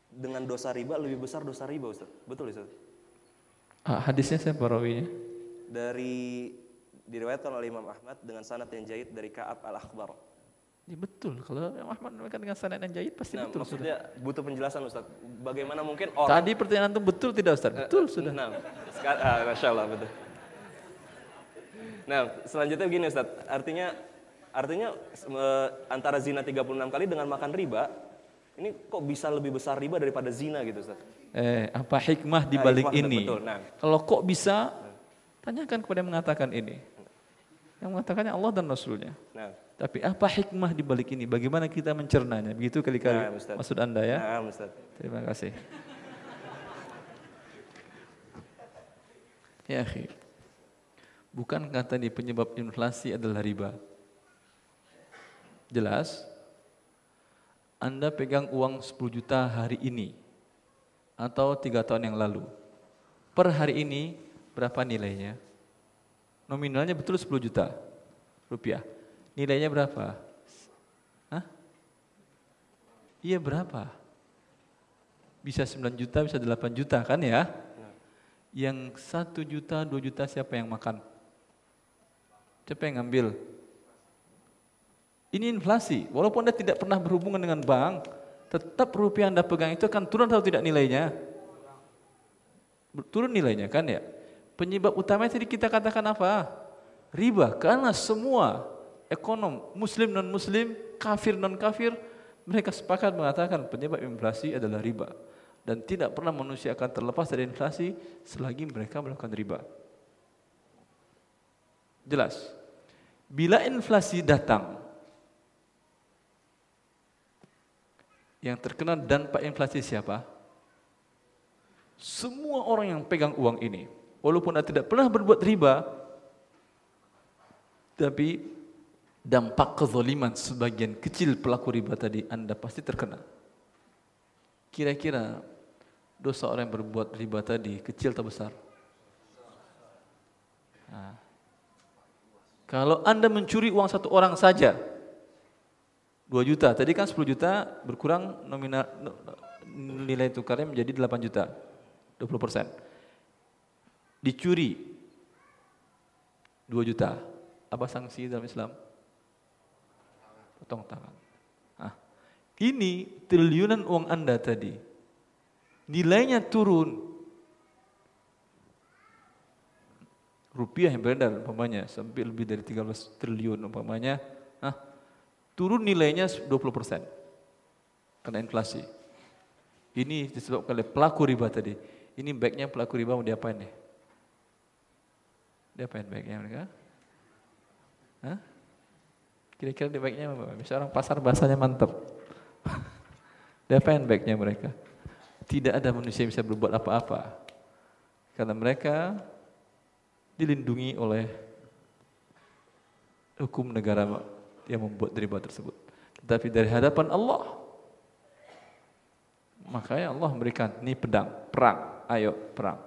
Dengan dosa riba lebih besar dosa riba Ustaz. Betul Ustaz? Hadisnya siapa rawinya? Diriwayatkan oleh Imam Ahmad dengan sanad yang jayid dari Ka'ab al-Akhbar. Ya betul, kalau Imam Ahmad mereka dengan sanad yang jayid pasti betul. Maksudnya sudah. Butuh penjelasan Ustaz. Bagaimana mungkin orang tadi pertanyaan itu betul tidak Ustaz? Betul sudah. Nah, Masya Allah betul. Nah, selanjutnya begini Ustaz. Artinya antara zina 36 kali dengan makan riba, ini kok bisa lebih besar riba daripada zina gitu Ustaz? Apa hikmah di balik ini? Betul. Nah. Kalau kok bisa, tanyakan kepada yang mengatakan ini. Yang mengatakannya Allah dan Rasulnya. Nah. Tapi apa hikmah di balik ini? Bagaimana kita mencernanya? Begitu kali-kali maksud Anda ya? Nah, Ustaz. Terima kasih. Ya akhi, bukan kata di penyebab inflasi adalah riba. Jelas, Anda pegang uang 10 juta hari ini atau 3 tahun yang lalu. Per hari ini berapa nilainya? Nominalnya betul 10 juta rupiah. Nilainya berapa? Hah? Iya berapa? Bisa 9 juta, bisa 8 juta kan ya? Yang 1 juta, 2 juta siapa yang makan? Siapa yang ngambil? Ini inflasi. Walaupun Anda tidak pernah berhubungan dengan bank, tetap rupiah Anda pegang itu akan turun atau tidak nilainya? Turun nilainya kan ya? Penyebab utama tadi kita katakan apa? Riba. Karena semua ekonom, muslim non-muslim, kafir non-kafir, mereka sepakat mengatakan penyebab inflasi adalah riba. Dan tidak pernah manusia akan terlepas dari inflasi selagi mereka melakukan riba. Jelas. Bila inflasi datang, yang terkena dampak inflasi siapa? Semua orang yang pegang uang ini. Walaupun Anda tidak pernah berbuat riba, tapi dampak kezaliman sebagian kecil pelaku riba tadi Anda pasti terkena. Kira-kira dosa orang yang berbuat riba tadi kecil atau besar? Nah. Kalau Anda mencuri uang satu orang saja 2 juta, tadi kan 10 juta berkurang nominal nilai tukarnya menjadi 8 juta, 20%. Dicuri 2 juta, apa sanksi dalam Islam? Potong tangan. Nah, ini triliunan uang Anda tadi, nilainya turun. Rupiah yang beredar umpamanya sampai lebih dari 13 triliun umpamanya, turun nilainya 20% karena inflasi. Ini disebabkan oleh pelaku riba tadi. Ini baiknya pelaku riba mau diapain nih? Diapain baiknya mereka? Kira-kira di baiknya apa? Misalnya orang pasar bahasanya mantap. Diapain baiknya mereka? Tidak ada manusia yang bisa berbuat apa-apa. Karena mereka dilindungi oleh hukum negara yang membuat riba tersebut. Tetapi dari hadapan Allah, makanya Allah memberikan ini pedang, perang, ayo perang.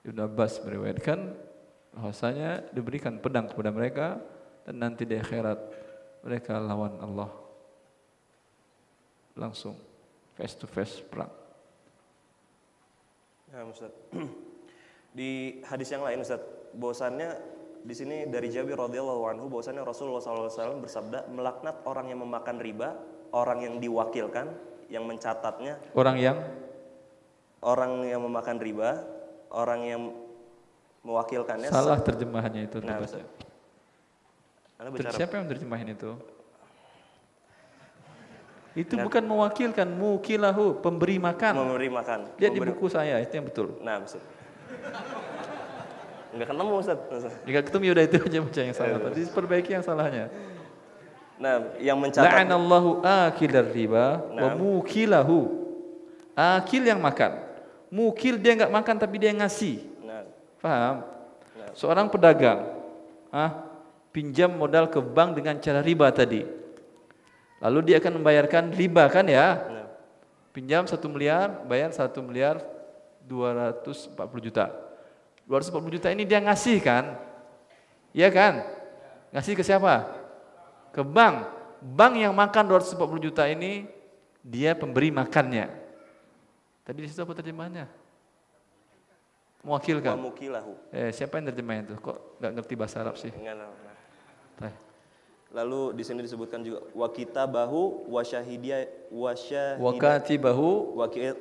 Ibnu Abbas meriwayatkan bahwasanya diberikan pedang kepada mereka dan nanti di akhirat mereka lawan Allah. Langsung face to face perang. Ya, Ustaz. Di hadis yang lain Ustaz, bahwasannya di sini dari Jabir radhiyallahu anhu bahwasannya Rasulullah SAW bersabda, melaknat orang yang memakan riba, orang yang diwakilkan, yang mencatatnya, orang yang memakan riba, orang yang mewakilkannya. Salah terjemahannya itu. Nah, Ustaz. Siapa yang terjemahin itu? Itu bukan mewakilkan, mukilahu, pemberi makan. Memberi makan. Lihat di buku saya, itu yang betul. Nah, Ustaz. Enggak ketemu Ustaz. Jika ketemu udah itu aja baca yang salah. Tadi perbaiki yang salahnya. Nah, yang mencatat La'anallahu akilar riba wa mukilahu. Akil yang makan. Mukil dia enggak makan tapi dia ngasih. Nah, Paham? Seorang pedagang pinjam modal ke bank dengan cara riba tadi. Lalu dia akan membayarkan riba kan ya? nah, Pinjam 1 miliar, bayar 1 miliar 240 juta. 240 juta ini dia ngasih kan? Iya kan? Ngasih ke siapa? Ke bank. Bank yang makan 240 juta ini dia pemberi makannya. Tadi di situ apa terjemahannya? Mewakilkan. wa mukilahu. Siapa yang terjemahin itu? Kok nggak ngerti bahasa Arab sih? Enggak, nah. Lalu di sini disebutkan juga wa kitabahu wa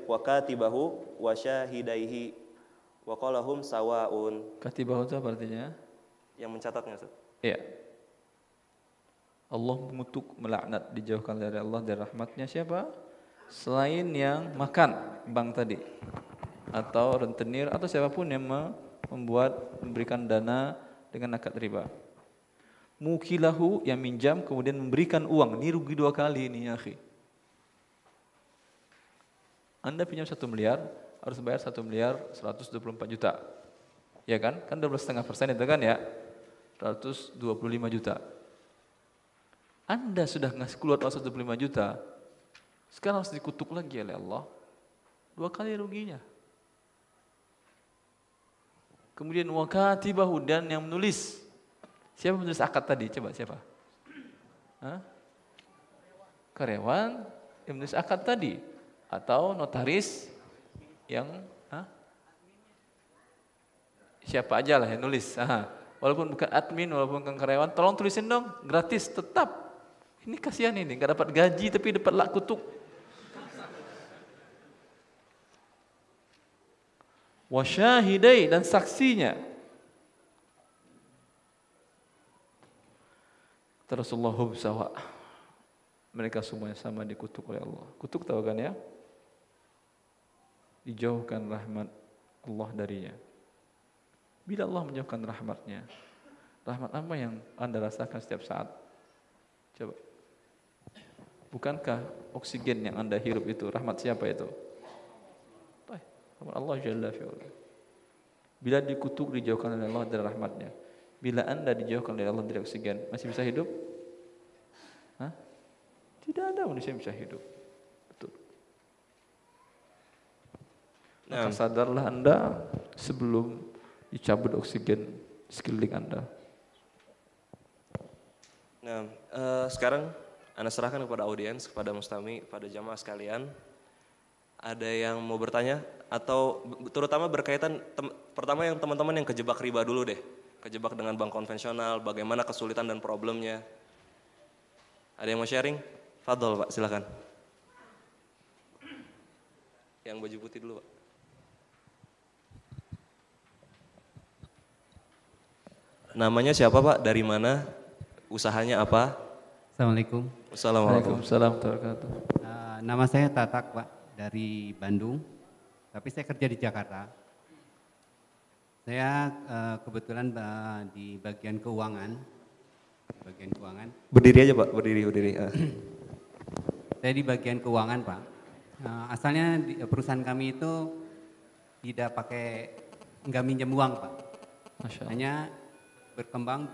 Wakatibahu syahidaihi wa qalahum sawaun. Katibahu itu apa artinya? Yang mencatatnya, Ustaz. Iya. Allah mengutuk, melaknat, dijauhkan dari Allah dan rahmatnya siapa? Selain yang makan bank tadi, atau rentenir, atau siapapun yang memberikan dana dengan akad riba. Mukilahu yang minjam kemudian memberikan uang, ini rugi 2 kali ini ya akhi. Anda pinjam 1 miliar, harus bayar 1 miliar 124 juta. Ya kan? Kan 12,5% itu kan ya? 125 juta. Anda sudah ngasih keluar 125 juta, sekarang harus dikutuk lagi oleh Allah. 2 kali ruginya. Kemudian wakatibahu dan yang menulis. Siapa menulis akad tadi? Coba siapa? Karyawan yang menulis akad tadi. Atau notaris yang siapa aja lah yang nulis. Walaupun bukan admin, walaupun bukan karyawan, tolong tulisin dong, gratis tetap. Ini kasihan ini, gak dapat gaji tapi dapat lak kutuk. Wasyahidai dan saksinya. Rasulullah sawa. Mereka semuanya sama dikutuk oleh Allah. Kutuk tahu kan ya? Dijauhkan rahmat Allah darinya. Bila Allah menjauhkan rahmatnya, rahmat apa yang Anda rasakan setiap saat? Coba. Bukankah oksigen yang Anda hirup itu rahmat siapa itu? Rahmat Allah Jalla fi'ala. Bila dikutuk dijauhkan oleh Allah dari rahmatnya. Bila Anda dijauhkan dari Allah dari oksigen, masih bisa hidup? Tidak ada manusia yang bisa hidup. Betul. Maka sadarlah Anda sebelum dicabut oksigen sekeliling Anda. Nah, sekarang Anda serahkan kepada audiens, kepada Mustami, kepada jamaah sekalian. Ada yang mau bertanya atau terutama berkaitan pertama yang teman-teman yang kejebak riba dulu deh. Kejebak dengan bank konvensional, bagaimana kesulitan dan problemnya. Ada yang mau sharing? Fadol Pak, silakan. Yang baju putih dulu Pak. Namanya siapa Pak? Dari mana? Usahanya apa? Assalamualaikum. Assalamualaikum. Waalaikumsalam warahmatullahi wabarakatuh. Nama saya Tatak Pak, dari Bandung. Tapi saya kerja di Jakarta. Saya kebetulan di bagian keuangan. Berdiri aja Pak, berdiri. Saya di bagian keuangan Pak. Asalnya perusahaan kami itu nggak minjem uang Pak. Masya Allah. Hanya berkembang.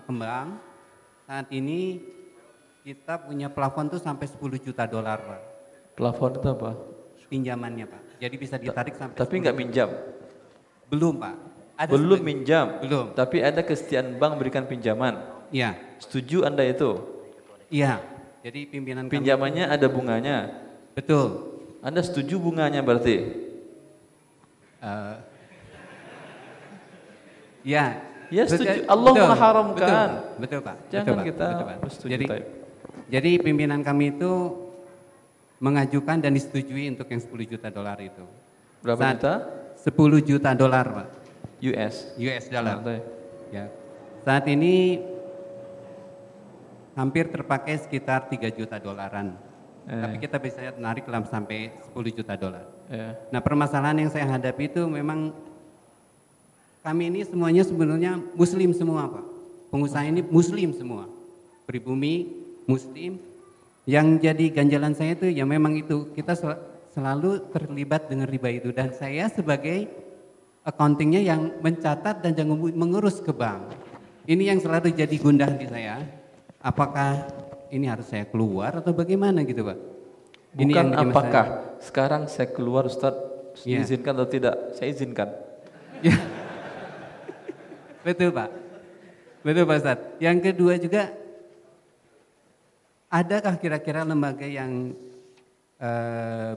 Saat ini kita punya plafon tuh sampai 10 juta dolar Pak. Plafon itu apa? Pinjamannya Pak. Jadi bisa ditarik sampai. Tapi nggak minjam. Belum Pak. Belum minjam. Belum. Tapi ada kesetiaan bank berikan pinjaman. Iya. Setuju Anda itu? Iya. Jadi pimpinan kami. Pinjamannya ada bunganya. Betul. Anda setuju bunganya berarti? Ya. Ya setuju. Allah mengharamkan. Betul Pak. Jangan Pak. kita Betul, Pak. setuju. Jadi pimpinan kami itu mengajukan dan disetujui untuk yang 10 juta dolar itu. Berapa juta? 10 juta dolar Pak. US dollar. Nah, Ya. Saat ini hampir terpakai sekitar 3 juta dolaran. Tapi kita bisa narik sampai 10 juta dolar. Ya. Nah, permasalahan yang saya hadapi itu memang kami ini semuanya sebenarnya muslim semua, Pak. Pengusaha ini muslim semua. Pribumi muslim. Yang jadi ganjalan saya itu ya memang itu kita selalu terlibat dengan riba itu, dan saya sebagai accountingnya yang mencatat dan jangan mengurus ke bank. Ini yang selalu jadi gundah di saya. Apakah ini harus saya keluar atau bagaimana gitu, Pak? Ini Bukan yang apakah sekarang saya keluar Ustaz, Iya. izinkan atau tidak? Saya izinkan. Ya. Betul, Pak. Betul, Pak Ustadz. Yang kedua juga, adakah kira-kira lembaga yang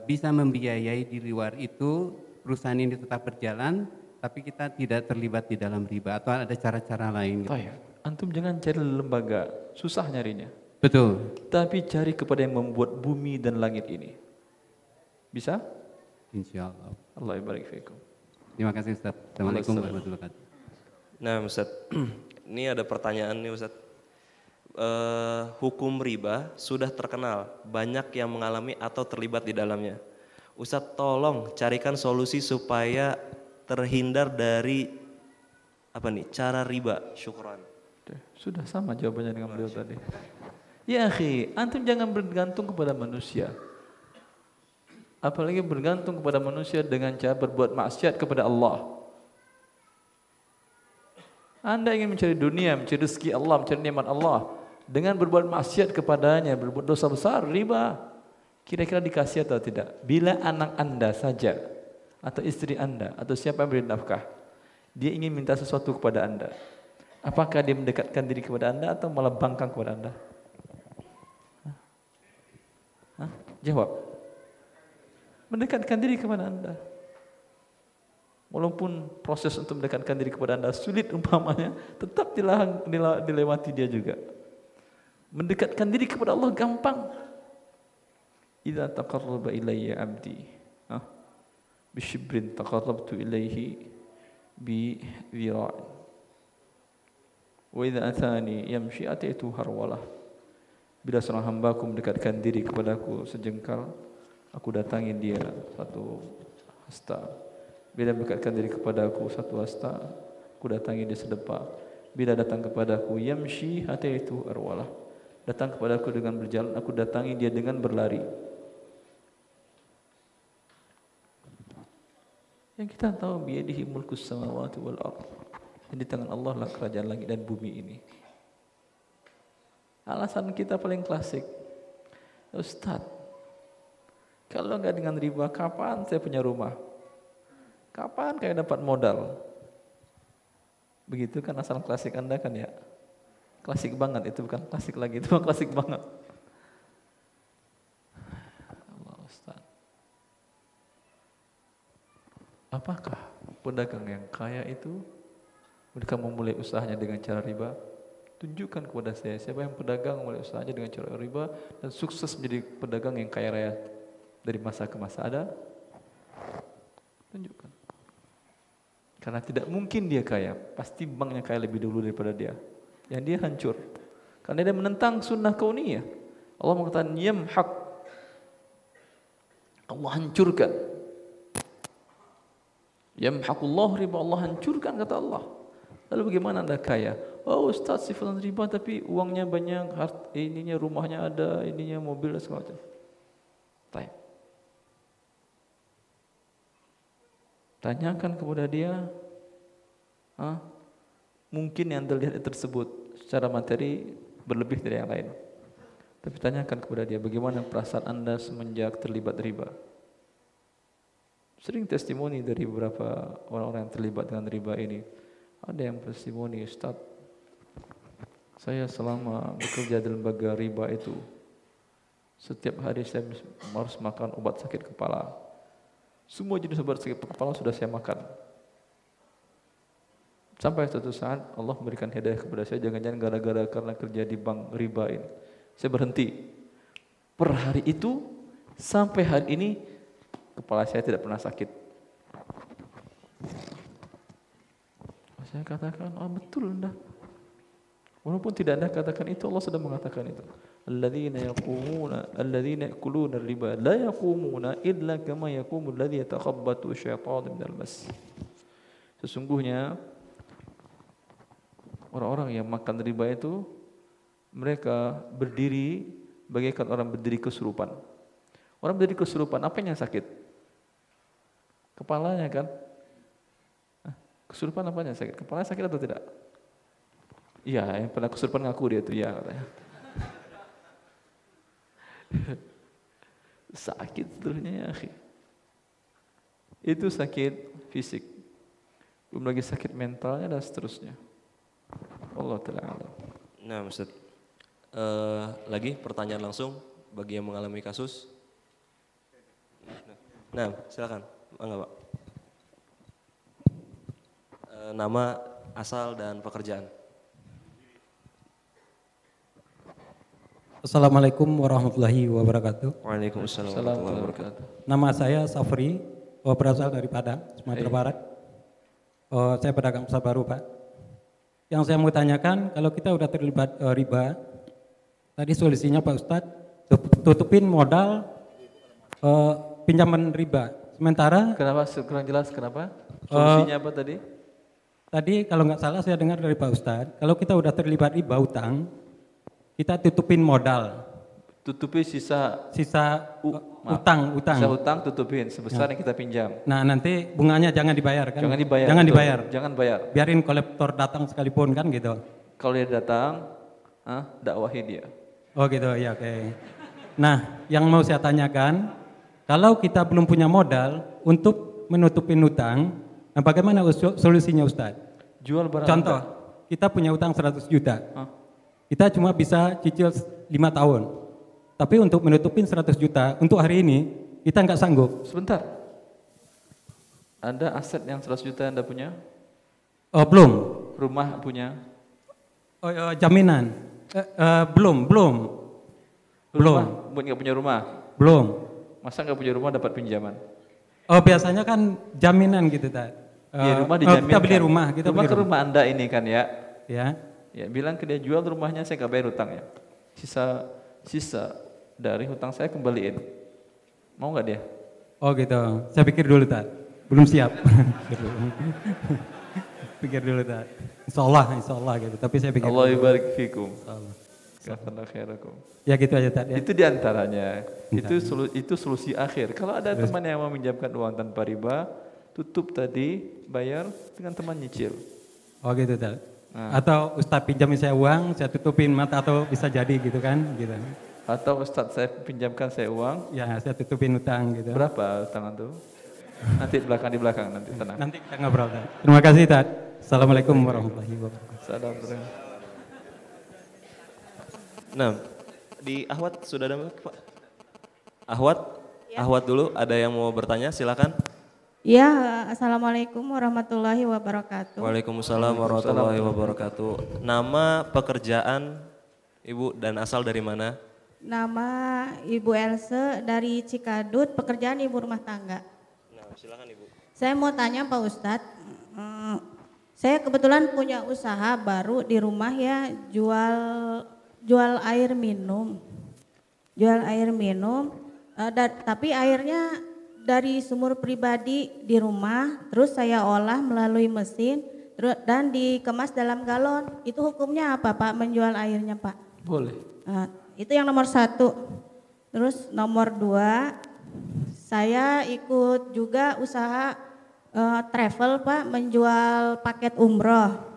bisa membiayai di luar itu perusahaan ini tetap berjalan, tapi kita tidak terlibat di dalam riba, atau ada cara-cara lain? Gitu? Antum jangan cari lembaga, susah nyarinya. Betul. Tapi cari kepada yang membuat bumi dan langit ini. Bisa? Insya Allah. Allah barik fiikum. Terima kasih Ustaz. Assalamualaikum warahmatullahi wabarakatuh. Nah Ustaz, ini ada pertanyaan nih Ustaz. Hukum riba sudah terkenal, banyak yang mengalami atau terlibat di dalamnya. Ustaz tolong carikan solusi supaya terhindar dari cara riba. Syukran. Sudah sama jawabannya dengan beliau tadi. Ya akhi, antum jangan bergantung kepada manusia. Apalagi bergantung kepada manusia dengan cara berbuat maksiat kepada Allah. Anda ingin mencari dunia, mencari rezeki Allah, mencari nikmat Allah, dengan berbuat maksiat kepadanya, berbuat dosa besar, riba. Kira-kira dikasih atau tidak? Bila anak Anda saja, atau istri Anda, atau siapa yang beri nafkah, dia ingin minta sesuatu kepada Anda, apakah dia mendekatkan diri kepada Anda atau malah bangkang kepada Anda? Jawab. Mendekatkan diri kepada Anda. Walaupun proses untuk mendekatkan diri kepada Anda sulit umpamanya, tetap dilewati dia juga. Mendekatkan diri kepada Allah gampang. Idza taqarraba ilayya 'abdi bi shibrin taqarrabtu ilayhi bi dhira'. Wa idza atani yamshi ataitu harwalah. Bila seorang hambaku mendekatkan diri kepadaku sejengkal, aku datangi dia satu hasta. Bila mendekatkan diri kepadaku satu hasta, aku datangi dia sedepa. Bila datang kepadaku yamshi ataitu arwalah, datang kepadaku dengan berjalan, aku datangi dia dengan berlari. Yang kita tahu biyadihi mulkus samawati wal ardh. Yang di tangan Allah lah kerajaan langit dan bumi ini. Alasan kita paling klasik, Ustaz, kalau enggak dengan riba, kapan saya punya rumah? Kapan kayak dapat modal? Begitu kan asal klasik Anda kan ya? Klasik banget, itu bukan klasik lagi, itu klasik banget. Allah Ustaz. Apakah pedagang yang kaya itu mereka memulai usahanya dengan cara riba? Tunjukkan kepada saya siapa yang pedagang memulai usahanya dengan cara riba dan sukses menjadi pedagang yang kaya raya dari masa ke masa. Ada? Tunjukkan. Karena tidak mungkin dia kaya, pasti banknya kaya lebih dulu daripada dia. Yang dia hancur. Karena dia menentang sunnah kauniyah. Allah mengatakan yamhaq. Allah hancurkan. Yamhaqullah riba, Allah hancurkan kata Allah. Lalu bagaimana Anda kaya? Oh Ustaz, si fulan riba tapi uangnya banyak, ininya rumahnya ada, ininya mobil dan segala macam. Baik. Tanyakan kepada dia, mungkin yang terlihat tersebut secara materi berlebih dari yang lain. Tapi tanyakan kepada dia, bagaimana perasaan Anda semenjak terlibat riba? Sering testimoni dari beberapa orang-orang yang terlibat dengan riba ini. Ada yang testimoni, Ustaz, saya selama bekerja di lembaga riba itu, setiap hari saya harus makan obat sakit kepala. Semua jenis obat sakit kepala sudah saya makan. Sampai suatu saat Allah memberikan hidayah kepada saya, jangan-jangan gara-gara karena kerja di bank riba ini. Saya berhenti. Per hari itu sampai hari ini kepala saya tidak pernah sakit. Saya katakan, oh betul Anda. Walaupun tidak Anda katakan itu, Allah sudah mengatakan itu. alladzina ya'kuluna riba la yaqumuna illa kama yaqumu alladzi yatakhabbathu syaitanu minal mas. Sesungguhnya orang-orang yang makan riba itu mereka berdiri bagaikan orang berdiri kesurupan. Orang berdiri kesurupan, apa yang sakit? Kepalanya kan? Kesurupan apanya sakit? Kepalanya sakit atau tidak? Iya, yang pernah kesurupan ngaku dia itu, ya katanya. Sakit seterusnya ya akhi. Itu sakit fisik. Belum lagi sakit mentalnya dan seterusnya. Allah Ta'ala. Nah, Ustaz. Lagi pertanyaan langsung bagi yang mengalami kasus. Nah, silakan. Enggak, Pak. Nama, asal dan pekerjaan. Assalamualaikum warahmatullahi wabarakatuh. Waalaikumsalam warahmatullahi wabarakatuh. Nama saya Safri, berasal dari Padang, Sumatera Barat. Saya pedagang pasar baru, Pak. Yang saya mau tanyakan, kalau kita udah terlibat riba, tadi solusinya Pak Ustadz, tutupin modal pinjaman riba. Sementara Kenapa kurang jelas kenapa? Solusinya apa tadi? tadi kalau nggak salah saya dengar dari Pak Ustadz, kalau kita udah terlibat riba utang, kita tutupin modal, Tutupi sisa utang. Sisa utang tutupin sebesar yang kita pinjam. Nah nanti bunganya jangan dibayar kan? Jangan dibayar. Jangan betul. dibayar. Jangan bayar. Biarin kolektor datang sekalipun kan gitu. Kalau dia datang, dakwahi dia. Oh gitu ya oke. Nah yang mau saya tanyakan, kalau kita belum punya modal untuk menutupin utang, nah bagaimana solusinya Ustadz? Jual barang. Contoh, Anda. kita punya utang 100 juta. Kita cuma bisa cicil 5 tahun. Tapi untuk menutupin 100 juta, untuk hari ini, kita nggak sanggup. Sebentar. Ada aset yang 100 juta Anda punya? Oh, belum. Rumah punya? Jaminan. Belum. Rumah, nggak punya rumah? Belum. Masa nggak punya rumah dapat pinjaman? Oh, biasanya kan jaminan gitu, Tad. Ya, rumah dijamin. Kita beli rumah, rumah ke rumah Anda ini kan ya? Ya. Ya, bilang ke dia jual rumahnya, saya nggak bayar hutangnya. Sisa dari hutang saya kembaliin. Mau nggak dia? Oh gitu. Saya pikir dulu, Tad. Belum siap. Pikir dulu, Tad. Insya Allah gitu. Tapi saya pikir Allah dulu. ibarik fikum. Insyaallah. Kafana khairakum. Ya gitu aja, Tad. Ya. Itu diantaranya. Itu solusi akhir. Kalau ada teman yang mau minjamkan uang tanpa riba, tutup tadi, bayar dengan teman nyicil. Oh gitu, Tad. Atau Ustadz pinjamin saya uang, saya tutupin mata atau bisa jadi gitu kan, gitu. Atau Ustadz saya pinjamkan saya uang. Ya, saya tutupin utang gitu. Berapa utangan tuh? Nanti di belakang nanti tenang. Nanti kita ngobrol, Tad. Terima kasih, Tad. Assalamualaikum warahmatullahi wabarakatuh. Salam. Nah, di Ahwat sudah ada Pak? Ahwat? Ya. Ahwat dulu, ada yang mau bertanya, silakan. Ya, Assalamualaikum warahmatullahi wabarakatuh. Waalaikumsalam warahmatullahi wabarakatuh. Nama, pekerjaan, Ibu, dan asal dari mana? Nama Ibu Else dari Cikadut, pekerjaan ibu rumah tangga. Nah, silakan Ibu. Saya mau tanya Pak Ustadz, saya kebetulan punya usaha baru di rumah ya, jual air minum. Tapi airnya dari sumur pribadi di rumah, terus saya olah melalui mesin, dan dikemas dalam galon. Itu hukumnya apa Pak, menjual airnya Pak? Boleh. Itu yang nomor 1. Terus nomor 2, saya ikut juga usaha travel Pak, menjual paket umroh.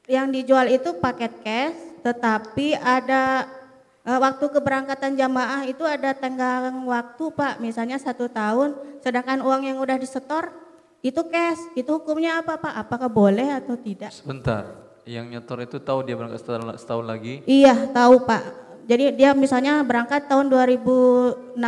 Yang dijual itu paket cash, tetapi ada waktu keberangkatan jamaah itu ada tenggang waktu Pak, misalnya 1 tahun, sedangkan uang yang udah disetor itu cash, itu hukumnya apa Pak? Apakah boleh atau tidak? Sebentar, yang nyetor itu tahu dia berangkat setahun lagi? Iya tahu Pak, jadi dia misalnya berangkat tahun 2016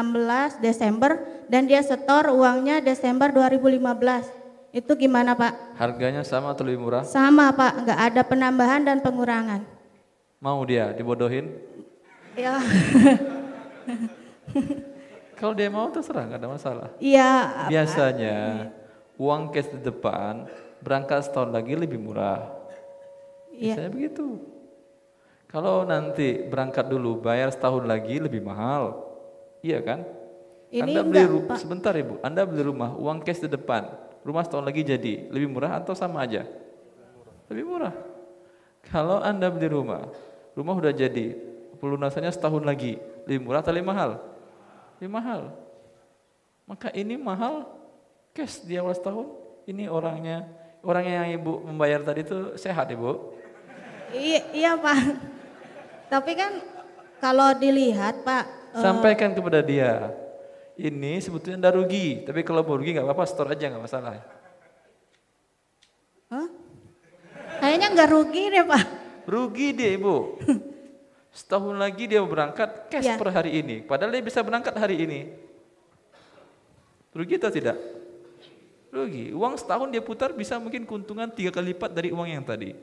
Desember dan dia setor uangnya Desember 2015, itu gimana Pak? Harganya sama atau lebih murah? Sama Pak, nggak ada penambahan dan pengurangan. Mau dia dibodohin? Ya. Kalau dia mau terserah, nggak ada masalah. Iya. Biasanya uang cash di depan berangkat setahun lagi lebih murah. Iya. Biasanya begitu. Kalau nanti berangkat dulu bayar setahun lagi lebih mahal. Iya kan? Ini Anda beli enggak, Pak. sebentar Ibu, Anda beli rumah, uang cash di depan. Rumah setahun lagi jadi lebih murah atau sama aja? Lebih murah. Kalau Anda beli rumah udah jadi, pelunasannya setahun lagi, lebih murah atau lebih mahal? Lebih mahal. Maka ini mahal cash di awal setahun. Ini orangnya yang Ibu membayar tadi itu sehat Ibu. Iya Pak. Tapi kan kalau dilihat Pak, Sampaikan kepada dia. Ini sebetulnya Anda rugi, tapi kalau mau rugi nggak apa-apa, store aja nggak masalah. hah? Kayaknya nggak rugi deh Pak. Rugi dia Ibu. Setahun lagi dia mau berangkat cash Ya. per hari ini, padahal dia bisa berangkat hari ini. Rugi atau tidak? Rugi. Uang setahun dia putar bisa mungkin keuntungan 3 kali lipat dari uang yang tadi.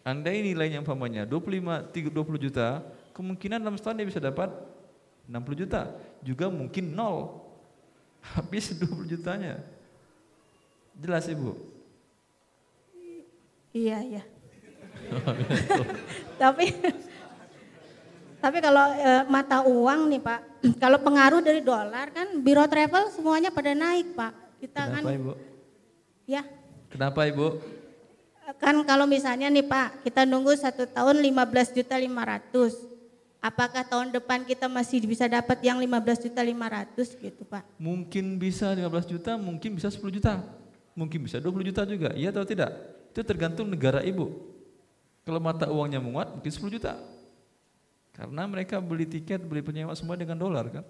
Andai nilainya umpamanya 20 juta, kemungkinan dalam setahun dia bisa dapat 60 juta. Juga mungkin nol. Habis 20 jutanya. Jelas Ibu? Iya. Tapi kalau mata uang nih Pak, kalau pengaruh dari dolar kan biro travel semuanya pada naik Pak. Kita Kenapa kan Ibu? ya Kenapa Ibu? kan kalau misalnya nih Pak, kita nunggu 1 tahun 15.500.000. Apakah tahun depan kita masih bisa dapat yang 15.500.000 gitu Pak? Mungkin bisa 15 juta, mungkin bisa 10 juta. Mungkin bisa 20 juta juga, iya atau tidak? Itu tergantung negara Ibu. Kalau mata uangnya menguat mungkin 10 juta. Karena mereka beli tiket, beli penyewa semua dengan dolar kan.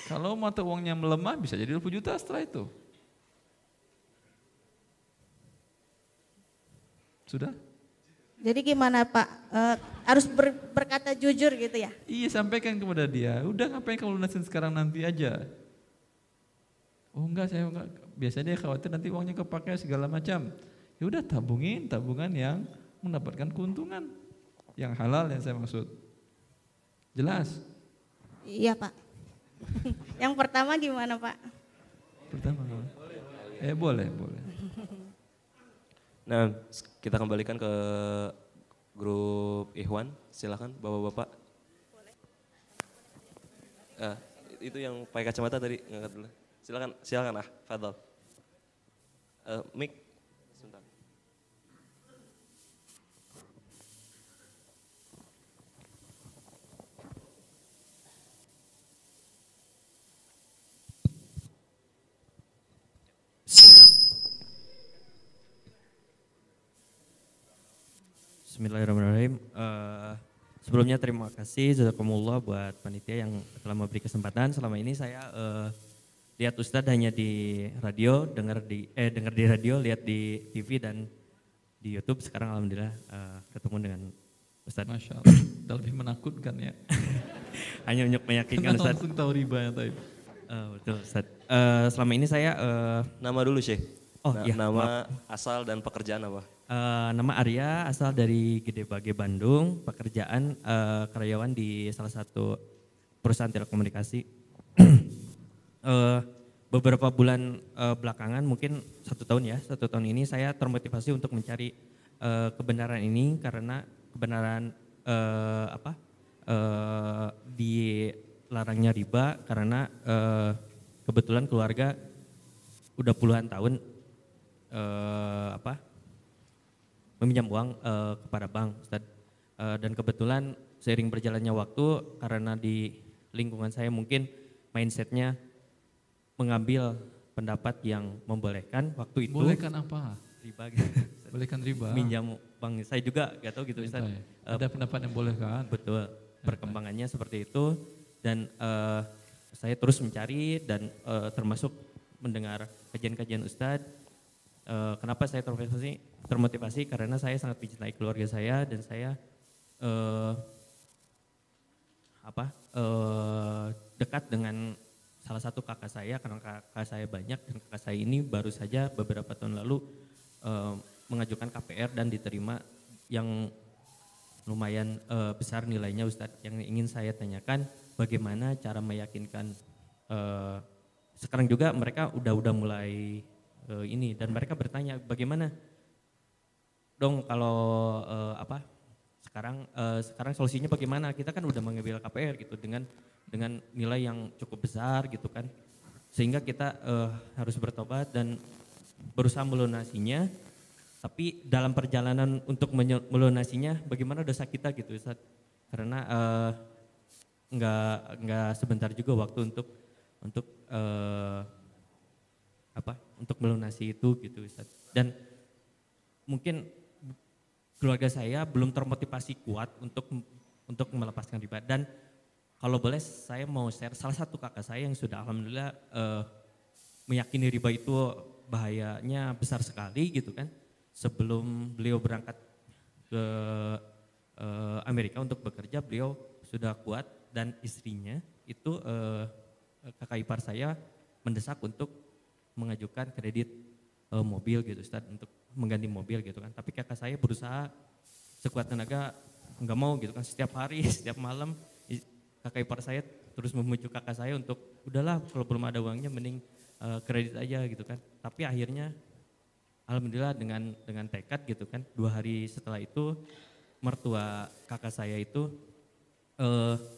Kalau mata uangnya melemah bisa jadi 20 juta setelah itu. Sudah? Jadi gimana Pak? Harus berkata jujur gitu ya? Iya, sampaikan kepada dia. Udah ngapain kamu lunasin sekarang, nanti aja. Oh enggak, saya enggak. Biasanya dia khawatir nanti uangnya kepakai segala macam. Ya udah tabungan yang mendapatkan keuntungan. Yang halal yang saya maksud. Jelas? Iya Pak. Yang pertama gimana Pak? Pertama. Boleh. Nah, kita kembalikan ke grup Ikhwan. Silakan Bapak-bapak. Itu yang pakai kacamata tadi ngangkat dulu. Silakan Fadal. Mic sebentar. Bismillahirrahmanirrahim. Sebelumnya terima kasih jazakumullah buat panitia yang telah memberi kesempatan. Selama ini saya lihat Ustadz hanya di radio, dengar di radio, lihat di TV dan di YouTube. Sekarang alhamdulillah ketemu dengan Ustadz. Masya Allah, udah lebih menakutkan ya. Hanya untuk meyakinkan Ustadz. Langsung tahu ribanya tadi. Betul Ustadz. Selama ini saya Nama dulu Syekh. Oh, iya, Nama, asal dan pekerjaan apa? nama Arya, asal dari Gede Bage Bandung, pekerjaan karyawan di salah satu perusahaan telekomunikasi. Beberapa bulan belakangan, mungkin 1 tahun ya, 1 tahun ini saya termotivasi untuk mencari kebenaran ini karena kebenaran dilarangnya riba karena kebetulan keluarga udah puluhan tahun meminjam uang kepada bank, Ustadz. Dan kebetulan seiring berjalannya waktu karena di lingkungan saya mungkin mindsetnya mengambil pendapat yang membolehkan waktu itu. Bolehkan apa? Riba gitu. Bolehkan riba. Minjam bank, saya juga gak tahu gitu Ustadz. Ada pendapat yang bolehkan. Betul, perkembangannya seperti itu dan saya terus mencari dan termasuk mendengar kajian-kajian Ustadz. Kenapa saya termotivasi? Karena saya sangat mencintai keluarga saya dan saya dekat dengan salah satu kakak saya karena kakak saya banyak dan kakak saya ini baru saja beberapa tahun lalu mengajukan KPR dan diterima yang lumayan besar nilainya Ustadz. Yang ingin saya tanyakan bagaimana cara meyakinkan sekarang juga mereka udah mulai ini dan mereka bertanya bagaimana dong kalau Sekarang solusinya bagaimana? Kita kan udah mengambil KPR gitu dengan nilai yang cukup besar gitu kan. Sehingga kita harus bertobat dan berusaha melunasinya. Tapi dalam perjalanan untuk melunasinya bagaimana dosa kita gitu Ustaz. Karena nggak sebentar juga waktu untuk melunasi itu gitu Ustaz. Dan mungkin keluarga saya belum termotivasi kuat untuk melepaskan riba. Dan kalau boleh saya mau share salah satu kakak saya yang sudah alhamdulillah meyakini riba itu bahayanya besar sekali gitu kan. Sebelum beliau berangkat ke Amerika untuk bekerja, beliau sudah kuat dan istrinya itu kakak ipar saya mendesak untuk mengajukan kredit mobil gitu Ustaz, untuk mengganti mobil gitu kan. Tapi kakak saya berusaha sekuat tenaga nggak mau gitu kan, setiap hari, setiap malam kakak ipar saya terus membujuk kakak saya untuk udahlah kalau belum ada uangnya mending kredit aja gitu kan. Tapi akhirnya alhamdulillah dengan tekad gitu kan, 2 hari setelah itu mertua kakak saya itu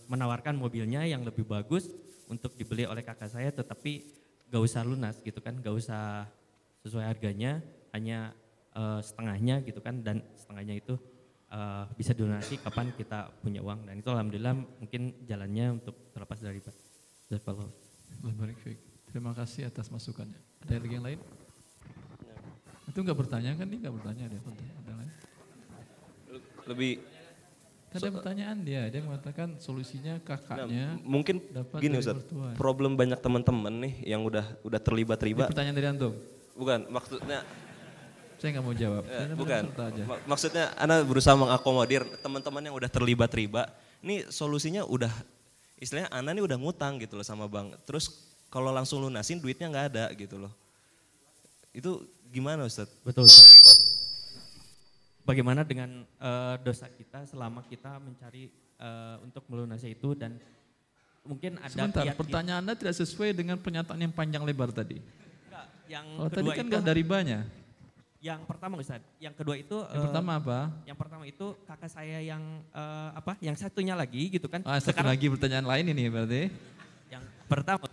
menawarkan mobilnya yang lebih bagus untuk dibeli oleh kakak saya, tetapi gak usah lunas gitu kan, gak usah sesuai harganya, hanya setengahnya gitu kan, dan setengahnya itu bisa dilunasi kapan kita punya uang. Dan itu alhamdulillah mungkin jalannya untuk terlepas dari riba. Terima kasih atas masukannya. Ada lagi yang lain? Itu nggak bertanya kan? Ini nggak bertanya dia. Ada lain? Lebih ada pertanyaan dia mengatakan solusinya kakaknya. Mungkin gini Ustaz, problem banyak teman-teman nih yang udah terlibat riba. Ini pertanyaan dari antum? Bukan, maksudnya saya nggak mau jawab. Bukan, maksudnya Anda berusaha mengakomodir teman-teman yang udah terlibat riba. Ini solusinya udah, istilahnya Anda nih udah ngutang gitu loh sama bank. Terus kalau langsung lunasin duitnya nggak ada gitu loh. Itu gimana Ustaz? Betul Ustaz. Bagaimana dengan dosa kita selama kita mencari untuk melunasi itu, dan mungkin ada sebentar, pertanyaan Anda tidak sesuai dengan pernyataan yang panjang lebar tadi. Enggak, yang kedua tadi kan nggak ada ribanya. Yang pertama Ustaz, yang kedua itu yang pertama apa? Yang pertama itu kakak saya yang yang satunya lagi gitu kan. Satu lagi pertanyaan lain ini berarti. Yang pertama.